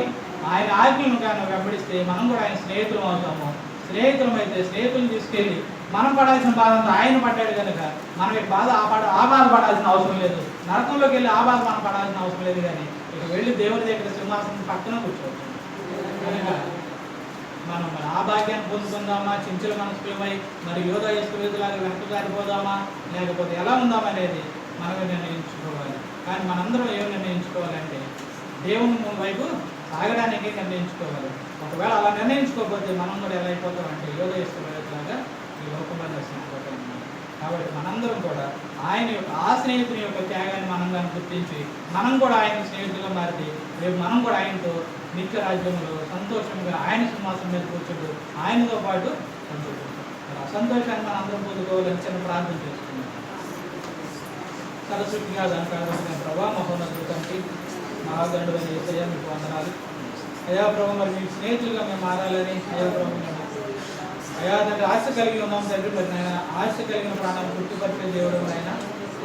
ఆయన ఆజ్ఞలను కానీ వెంబడిస్తే మనం కూడా ఆయన స్నేహితులం అవుతాము. స్నేహితులం అయితే స్నేహితులను తీసుకెళ్ళి మనం పడాల్సిన బాధ అంతా ఆయన పడ్డాడు కనుక మనం బాధ ఆ బాధ పడాల్సిన అవసరం లేదు. నరకంలోకి వెళ్ళి ఆ బాధ మనం పడాల్సిన అవసరం లేదు. కానీ ఇక వెళ్ళి దేవుని దగ్గర సింహాసనం పక్కన కూర్చోవచ్చు కనుక మనం మరి ఆ భాగ్యాన్ని పొందుకుందామా? చించుల మనస్కులమై మరి యోధ యశ్వలాగా వెనక జారిపోదామా, లేకపోతే ఎలా ఉందామనేది మనమే నిర్ణయించుకోవాలి. కానీ మనందరం ఏమి నిర్ణయించుకోవాలంటే దేవుని వైపు సాగడానికి నిర్ణయించుకోవాలి. ఒకవేళ అలా నిర్ణయించుకోకపోతే మనం కూడా ఎలా అయిపోతామంటే యోధ యశ్వలాగా ఈ లోకంలో నశించిపోతాం. కాబట్టి మనందరం కూడా ఆయన యొక్క ఆ స్నేహితుని యొక్క త్యాగాన్ని మనం కానీ గుర్తించి మనం కూడా ఆయన స్నేహితులుగా మారితే రేపు మనం కూడా ఆయనతో నిత్య రాజ్యంలో సంతోషంగా ఆయన సింహాసనం మీద కూర్చుంటూ ఆయనతో పాటు సంతోషిస్తాం. ఆ సంతోషాన్ని మనం అందరం పొందుకోవాలని చిన్న ప్రార్థన చేసుకున్నాం. సరస్వతిగా దాని ప్రార్థన ప్రభా మహోన్నతుడికి మహాగండు అని యేసయ్య మీకు వందనాలు. అయా ప్రభు మరి మీకు స్నేహితులుగా మేము మారాలని అయా ప్రభు అయా తండ్రి ఆశ కలిగి ఉన్నాం తండ్రి. మరి నాయన ఆశ కలిగిన ప్రాణాలు గుర్తుపరిచే దేవుడు ఆయన.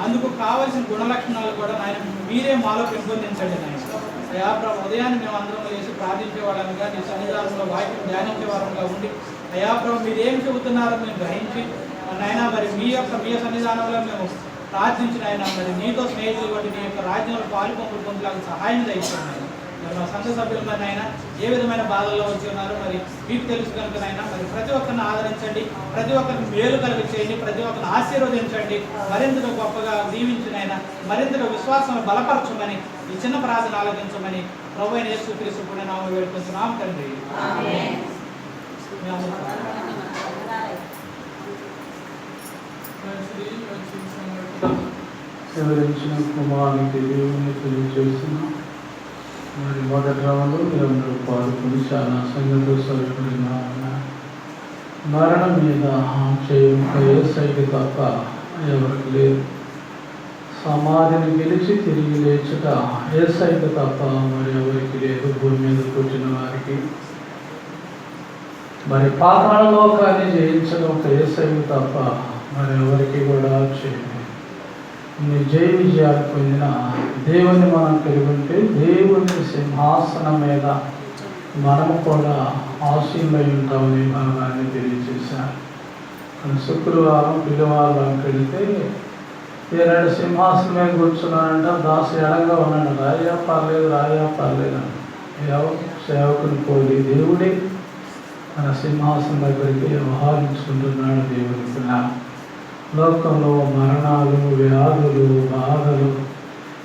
అందుకు కావాల్సిన గుణలక్షణాలు కూడా ఆయన మీరే మాలో పెంపొందించండి నాయన. అయా ప్రభు ఉదయాన్ని మేము అందరం వేసి ప్రార్థించే వాళ్ళంగా నీ సన్నిధానంలో వాక్యం ధ్యానించే వారంగా ఉండి అయా ప్రభు మీరు ఏం చెబుతున్నారో మేము గ్రహించి నాయన మరి మీ సన్నిధానంలో మేము ప్రార్థించిన ఆయన మరి నీతో స్నేహితులు బట్టి నీ యొక్క రాజ్యంలో పాలు పొందులాగా సహాయం దయచేయండి. మరి వేడుకుంటున్నాం. సంఘ సభ్యులు మరి నాయన ఏ విధమైన బాధల్లో వచ్చి ఉన్నారో మరి మీకు తెలుసు కనుకనైనా మరి ప్రతి ఒక్కరిని ఆదరించండి, ప్రతి ఒక్కరిని మేలు కలిగి చేయండి, ప్రతి ఒక్కరిని ఆశీర్వదించండి, మరింతగా గొప్పగా దీవించినైనా మరింతగా విశ్వాసం బలపరచమని ఈ చిన్న ప్రార్థన ఆలోచించమని ప్రభువైన యేసుక్రీస్తు కూడా నామములో వేడుకుంటున్నాం తండ్రి. వివరించిన కుమారునికి దేవుని తెలియజేసిన మరి మొదటి రాళ్ళు మీరందరూ పాల్గొని చాలా సంగతులు సరిపడిన మరణం మీద యేసయ్యకి తప్ప ఎవరికి లేదు. సమాధిని గెలిచి తిరిగి లేచుట యేసయ్యకి తప్ప మరి ఎవరికి లేదు. భూమి మీద పుట్టిన వారికి మరి పాతాళ లోకాన్ని జయించడం ఒక యేసయ్యకి తప్ప మరి ఎవరికి కూడా చేయలేదు. జయ విజయాలు పొందిన దేవుని మనం కలిగి ఉంటే దేవుని సింహాసనం మీద మనము కూడా ఆశీనులై ఉంటామని భాగాన్ని తెలియజేశారు. శుక్రవారం పిల్లవారం వెళితే ఏనాడు సింహాసనం మీద కూర్చున్నానంట, దాసు ఎడంగా ఉన్నాడు, రాయా పర్లేదు సేవకుని పోలి దేవుడే మన సింహాసనం దగ్గరికి వ్యవహరించుకుంటున్నాడు. దేవుని పిల్ల లోకంలో మరణాలు, వ్యాధులు, బాధలు,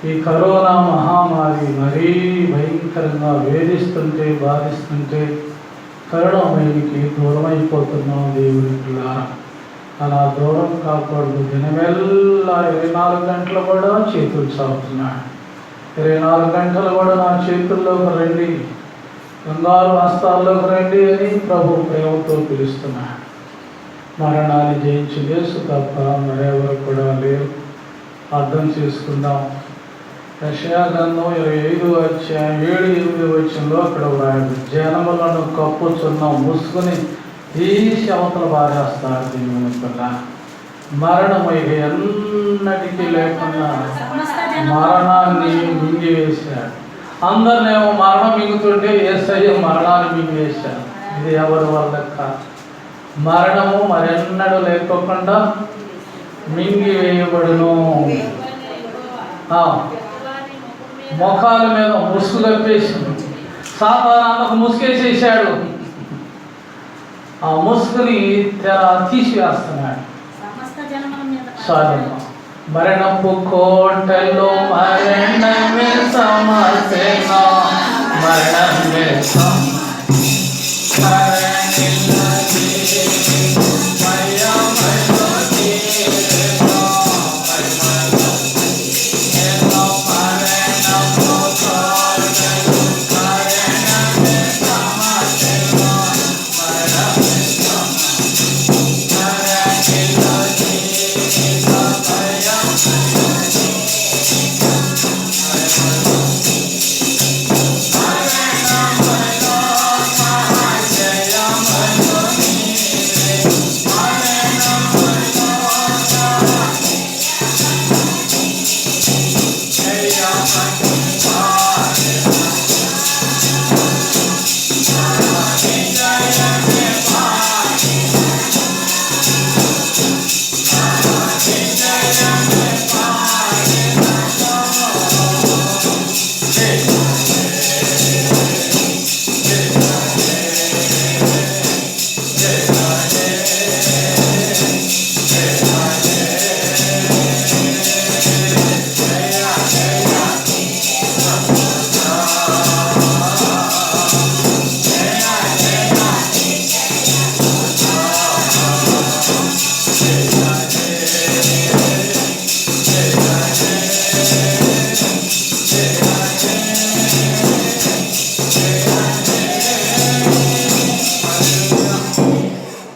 ఈ కరోనా మహామారి మరీ భయంకరంగా వేధిస్తుంటే బాధిస్తుంటే కరుణమయునికి దూరం అయిపోతున్నాం. దేవుని పిల్లారా అలా దూరం కాకూడదు. దినమెల్లా 24 గంటలు కూడా చేతులు చాపుతున్నాడు. 24 గంటలు కూడా నా చేతుల్లోకి రండి, బంగారు హస్తాల్లోకి రండి అని ప్రభు ప్రేమతో పిలుస్తున్నాడు. మరణాన్ని జయించి యేసు తప్ప మరెవరు కూడా లేరు. అర్థం చేసుకుందాం. యెషయా గ్రంథం 25:7-8 అక్కడ వ్రాయదు, జనములను కప్పుచున్న ముసుగుని తీసి అవతల బారేస్తాడు దేవుని పిల్ల. మరణము ఎన్నటికీ లేకుండా మరణాన్ని మింగివేశాడు. అందరినేమో మరణం మింగుతుంటే యేసయ్య మరణాన్ని మింగివేశాడు. ఇది ఎవరి వల్ల కాదు. మరణము మరెన్నడూ లేకోకుండా మింగివేయబడును. ముఖాల మీద ముసుగు కప్పేసింది. సాతాను ముసుగేసేసాడు. ఆ ముసుగుని తీసివేస్తున్నాడు. మరణపు కోటలో మరణమే సమసేన, మరణమే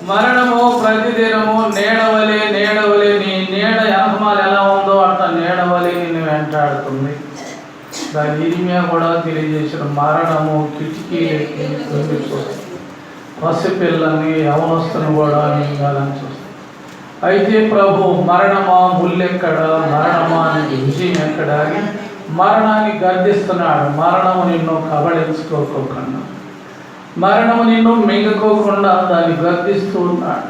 మరణము ప్రతిదినము నీడవలే నీ నీడ వెనకమాల ఎలా ఉందో అట్లా నీడవలే నిన్ను వెంటాడుతుంది. దాని ఇరిమియా కూడా తెలియజేసిన మరణము కిటికీలకి తొంగి చూస్తుంది, పసిపిల్లని యవనస్తుని కూడా మింగాలని చూస్తుంది. అయితే ప్రభు మరణమా ముల్లెక్కడ, మరణమా నీకు విజయం ఎక్కడ అని మరణాన్ని గర్దిస్తున్నాడు. మరణము నిన్ను కబళించుకోకుండా, మరణము నిన్ను మింగుకోకుండా దాన్ని గర్దిస్తూ ఉన్నాడు.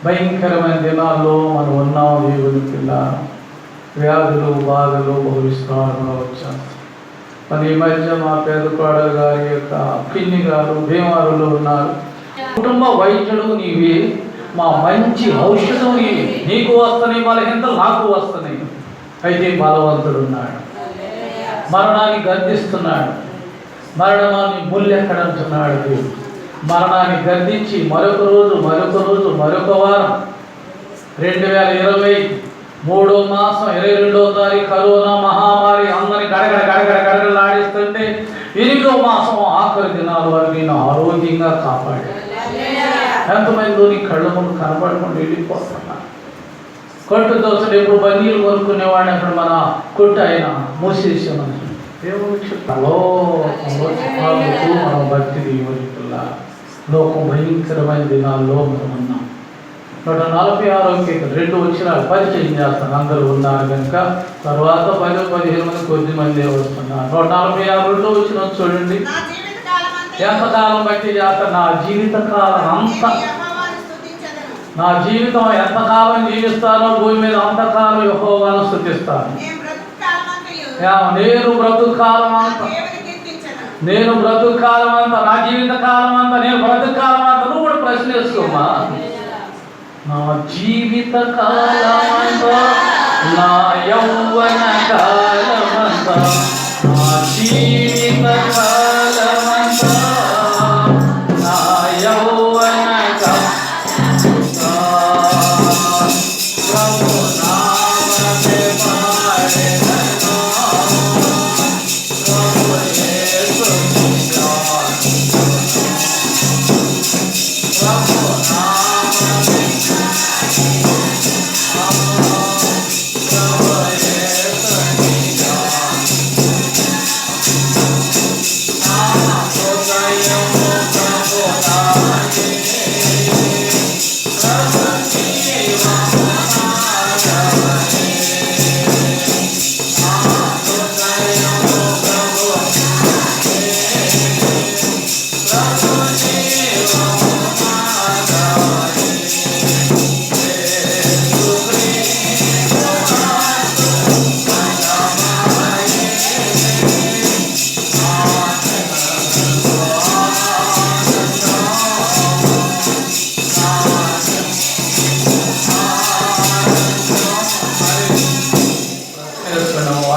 భయంకరమైన దినాల్లో మనం ఉన్నాం. దేవుని పిల్ల వ్యాధులు బాధలు బహు విస్తారంగా వచ్చాయి. మరి ఈ మధ్య మా పేద కోడలు గారి యొక్క పిన్ని గారు భీమవరంలో ఉన్నారు. కుటుంబ వైద్యుడు నీవే, మా మంచి ఔషధం నీవే. నీకు వస్తున్నాయి బలహీనతలు, నాకు వస్తున్నాయి. అయితే బలవంతుడు ఉన్నాడు, మరణాన్ని గర్దిస్తున్నాడు. మరణాన్ని ముల్లెక్కడంటున్నాడు దేవుడు. మరణాన్ని గర్దించి మరొక రోజు మరొక వారం 2020 3వ మాసం 22వ తారీఖు కరోనా మహామారి అందరినీ గడగడలాడిస్తుంటే 8వ మాసం ఆఖరి దినాల వరకు నేను ఆరోగ్యంగా కాపాడాడు. ఎంతమంది నీ కళ్ళ ముందు కనపడకుండా వెళ్ళిపోతున్నా. కొట్టు దోశలు ఎప్పుడు బన్నీలు కొనుక్కునేవాడిని అక్కడ మన కొట్టు ఆయన మూసేసి మనం భక్తి దీవుల లోకం భయంకరమైన దినాల్లో మనం ఉన్నాం. 146 2 వచ్చినాలు పరిచయం చేస్తాను. అందరూ ఉన్నారు కనుక తర్వాత 10-15 మంది కొద్ది మంది వస్తున్నారు. 146 2 వచ్చిన చూడండి. ఎంతకాలం బట్టి చేస్తాను? నా జీవితకాలం అంతా, నా జీవితం ఎంతకాలం జీవిస్తానో భూమి మీద అంతకాలం యెహోవాను స్తుతిస్తాను. నేను బ్రతుకు కాలం అంతా నా జీవిత కాలం అంతా నేను బ్రతుకు కాలం అంతా. నువ్వు కూడా ప్రశ్న వేసుకోమా. నా జీవిత కాలమంతా, నా యౌవన కాలమంతా, నా జీవిత కాలమంతా, నా యౌవన కాలమంతా ప్రభు నామమే పాడెదను, ప్రభు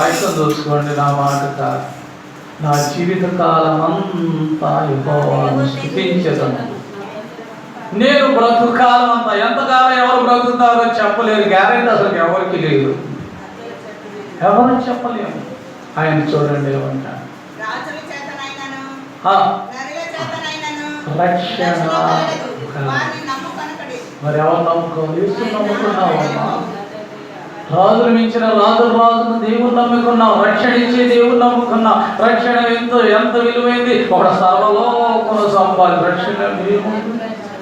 యేసు చూసుకోండి. నా మాట కాదు, నా జీవిత కాలం అంతా యెహోవాను స్తుతించెదను. నేను బ్రతుకు కాలం అంతా, ఎంతకాలం ఎవరు బ్రతుకుతారో చెప్పలేరు. గ్యారెంటీ అసలు ఎవరికి లేదు, ఎవరు చెప్పలేము. ఆయన చూడండి ఏమంటాడు, రక్షణ. మరి ఎవరు నమ్ముకోవాలి? యేసు నమ్ముకున్నావమ్మా. రాజులు మించిన రాజును దేవుడు నమ్ముకున్నావు. రక్షణ ఇచ్చే దేవుడు నమ్ముకున్నావు. రక్షణ ఎంత విలువైంది. ఒక సర్వలోకం సంపాది రక్షణ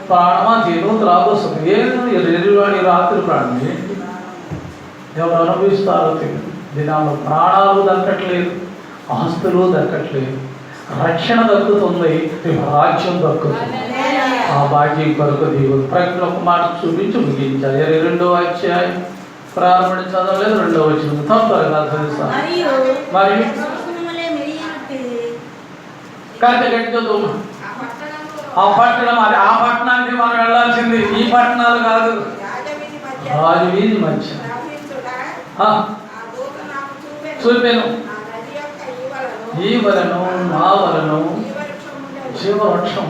ప్రాణమా తిను త్రాగొస్తుంది. ఏది రాత్రి ప్రాణం ఏంటి? ఎవరు అనుభవిస్తారో తెలియదు. దినాల్లో ప్రాణాలు దక్కట్లేదు, ఆస్తులు దక్కట్లేదు, రక్షణ దక్కుతుంది, రాజ్యం దక్కుతుంది. ఆ భాగ్యం కొరకు దేవుడు ప్రకటన ఒక మాట చూపించి ముగించాలి. 22వ అధ్యాయం ప్రారంభం చదవలేదు, 2వ వచనం తప్పగా చదువుతాను. మరి కరెక్ట్గా ఆ పట్టణం, అది ఆ పట్టణానికి మనం వెళ్ళాల్సింది, ఈ పట్టణాలు కాదు. రాజు వీధి మధ్య చూపాను ఈ వలను మా వలను జీవవృక్షం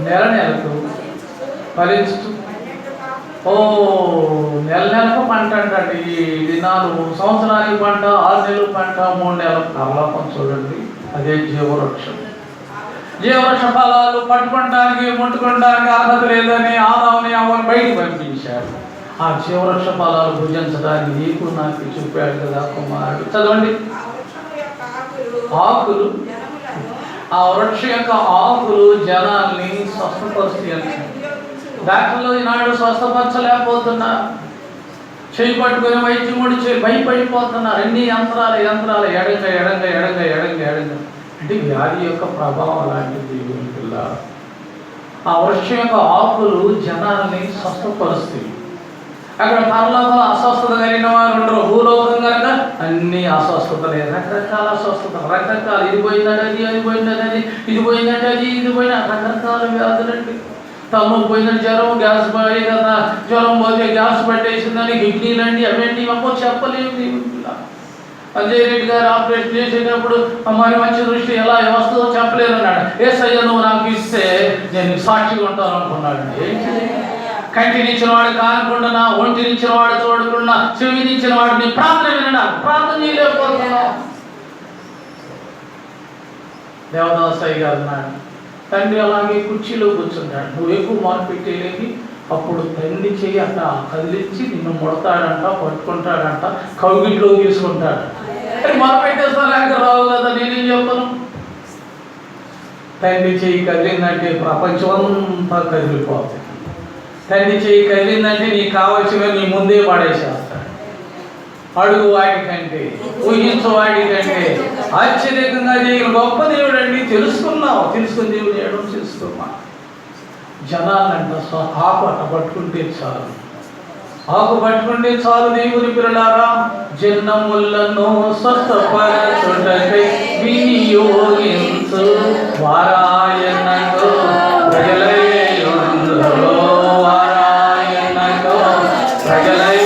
నెలకు ఫలించు. నెలకు పంట అంటే ఈ దినాలు, సంవత్సరానికి పంట, 6 నెలలు పంట, 3 నెలలు పరలోకం చూడండి. అదే జీవవృక్షం. జీవవృక్ష ఫలాలు పట్టుకోవడానికి ముట్టుకోవడానికి అర్హత లేదని ఆదాముని అవ్వను బయటికి పంపించాడు. ఆ జీవవృక్ష ఫలాలు భుజించడానికి నీకు నాకు చూపాడు కదా కుమారుడు. చదవండి. ఆకులు, ఆ వృక్ష యొక్క ఆకులు జనాల్ని స్వస్థపరుస్తాయి. డాక్టర్లు ఈనాడు స్వస్థపరచలేకపోతున్నారు. చేయి పట్టుకుని వైద్యముడు భయపడిపోతున్నారు. అన్ని యంత్రాలు ఎడంగా అంటే వ్యాధి యొక్క ప్రభావం అలాంటిది. ఆ వృక్షం యొక్క ఆకులు జనాల్ని స్వస్థపరుస్తాయి. అక్కడ పరలోకంలో అస్వస్థత కలిగిన వారు ఉండరు. భూలోకం కనుక అన్ని అస్వస్థతలే, రకరకాల అస్వస్థత, రకరకాల ఇది పోయిందంటే అది, అది పోయిందంటే అది, ఇది పోయిందంటే అది, ఇది పోయిన రకరకాల వ్యాధులండి. తమ్ముడు పోయిందంటే జ్వరం, గ్యాస్ పోయి కదా, జ్వరం పోతే గ్యాస్ పట్టేసిందని కిడ్నీలండి, అవేంటి అమ్మో చెప్పలేము. అంజయ్ రెడ్డి గారు ఆపరేషన్ చేసేటప్పుడు మరి మంచి దృష్టి ఎలా వస్తుందో చెప్పలేను అన్నాడు. యేసయ్య నువ్వు నాకు ఇస్తే నేను సాక్షిగా ఉంటాను అనుకున్నాడు. కంటినిచ్చిన వాడు కానకుండా, ఒంటినిచ్చిన వాడు చూడకుండా, చెవినిచ్చిన వాడు నీ ప్రార్థన వినడా, ప్రార్థన చేయలేకపోతున్నావు. దేవదాసయ్య గారు అన్నాడు, తండ్రి అలాగే కుర్చీలో కూర్చుంటాడు, నువ్వు ఎక్కువ మార్పు పెట్టేలేకి. అప్పుడు తండ్రి చెయ్యి అట్ట కదిలించి నిన్ను ముడతాడంట, పట్టుకుంటాడంట, కౌగిట్లో తీసుకుంటాడు. మరి మార్పు పెట్టేస్తాను రావు కదా, నేనేం చెప్తాను. తండ్రి చెయ్యి కదిలిందంటే ప్రపంచం అంతా కదిలిపోతుంది. తండ్రి చెయ్యి కదిలిందంటే నీకు కావాల్సిన నీ ముందే పడేసేస్తాడు. అడుగు వాడికంటే, ఊహించు వాడికంటే ఆశ్చర్యకంగా చేయగల గొప్ప దేవుడు అండి. తెలుసుకున్నావు, తెలుసుకుని దేవుడు చేయడం తెలుసుకున్నా. జనాలంట ఆకు అట్ట పట్టుకుంటే చాలు, ఆకు పట్టుకుంటే చాలు. దేవుని పిల్లలారా, జనములను స్వస్థపరచుటకై వినియోగించు వారాయనకు ప్రజలయ్యుందురో, వారాయనకు ప్రజలయ్యుందురో.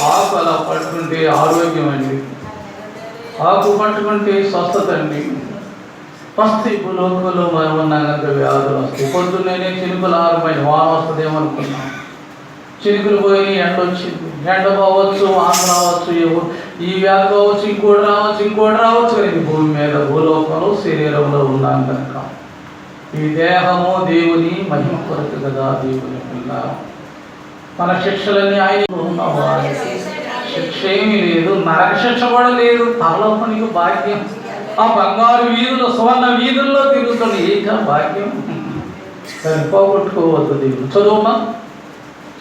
ఆకు అలా పట్టుకుంటే ఆరోగ్యం అండి, ఆకు పట్టుకుంటే స్వస్థత అండి. వస్తే ఇప్పుడు లోకంలో మనం ఉన్నాం కనుక వ్యాధులు వస్తాయి. పొద్దున్నే చినుకులు ఆరుమైన వాన వస్తుందేమనుకున్నాం, చినుకులు పోయి ఎండ వచ్చింది. ఎండ పోవచ్చు, వాన రావచ్చు, ఈ వ్యాధి కావచ్చు, ఇంకోటి రావచ్చు. కానీ భూమి మీద భూలోకంలో శరీరంలో ఉన్నాం కనుక ఈ దేహము దేవుని మహిమ కొరకు కదా. దేవుని పిల్ల మన శిక్షలన్నీ ఆయన ఉన్నవాడు, శిక్ష ఏమీ లేదు, నరక శిక్ష కూడా లేదు. పరలోకానికి భాగ్యం. ఆ బంగారు వీధులు, సువర్ణ వీధుల్లో తిరుగుతుంది, ఏక భాగ్యం. దాన్ని పోగొట్టుకోవద్దు. దేవుడు చదువుమా,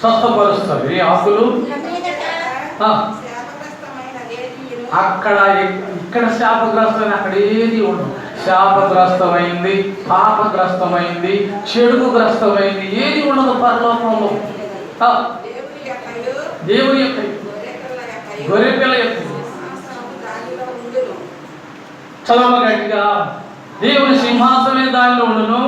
స్వస్థపరుస్తారు. ఈ ఆకులు అక్కడ ఇక్కడ శాపగ్రస్తమైన, అక్కడ ఏది ఉండదు. శాపగ్రస్తమైంది, పాపగ్రస్తమైంది, చెడుకు గ్రస్తమైంది ఏది ఉండదు పరలోకంలో. దేవుని యొక్క గొర్రెపిల్ల యొక్క చదవ గట్టిగా, దేవుని సింహాసనమే దానిలో ఉండును,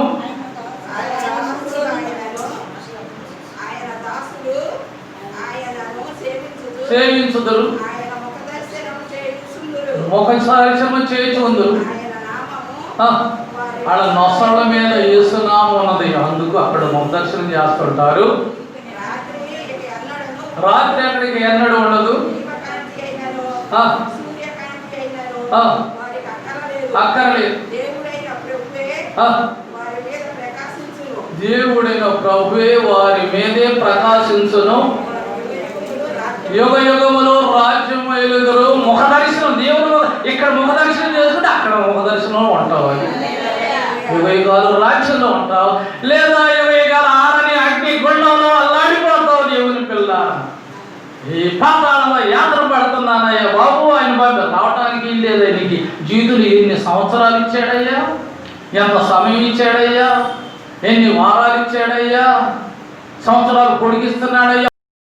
సేవించుదురు, ముఖ దర్శనం చేయుచుందురు. వాళ్ళ నొసళ్ళ మీద యేసునామం ఉన్నది, అందుకు అక్కడ ముఖ దర్శనం చేస్తుంటారు. రాత్రి అక్కడికి ఎన్నడూ ఉండదు, అక్కర్లేదు. దేవుడైన ప్రభువే వారి మీదే ప్రకాశించును, యుగ యుగములో రాజ్యం వెలుగురు. ముఖ దర్శనం, దేవుడు ఇక్కడ ముఖ దర్శనం చేసుకుంటే అక్కడ ముఖ దర్శనం ఉంటావు. అది యుగ యుగాలు రాజ్యంలో ఉంటావు, లేదా యుగ యుగాలు ఆరని అగ్ని గుండంలో అల్లాడిపోతావు. దేవుని పిల్ల, ఈ పాతాళంలో యాత్ర పడుతున్నానయ్యా బాబు, ఆయన బాబు రావటానికి లేదా నీకు జీవితులు ఎన్ని సంవత్సరాలు ఇచ్చాడయ్యా, ఎంత సమయం ఇచ్చాడయ్యా, ఎన్ని వారాలు ఇచ్చాడయ్యా, సంవత్సరాలు పొడిగిస్తున్నాడయ్యా.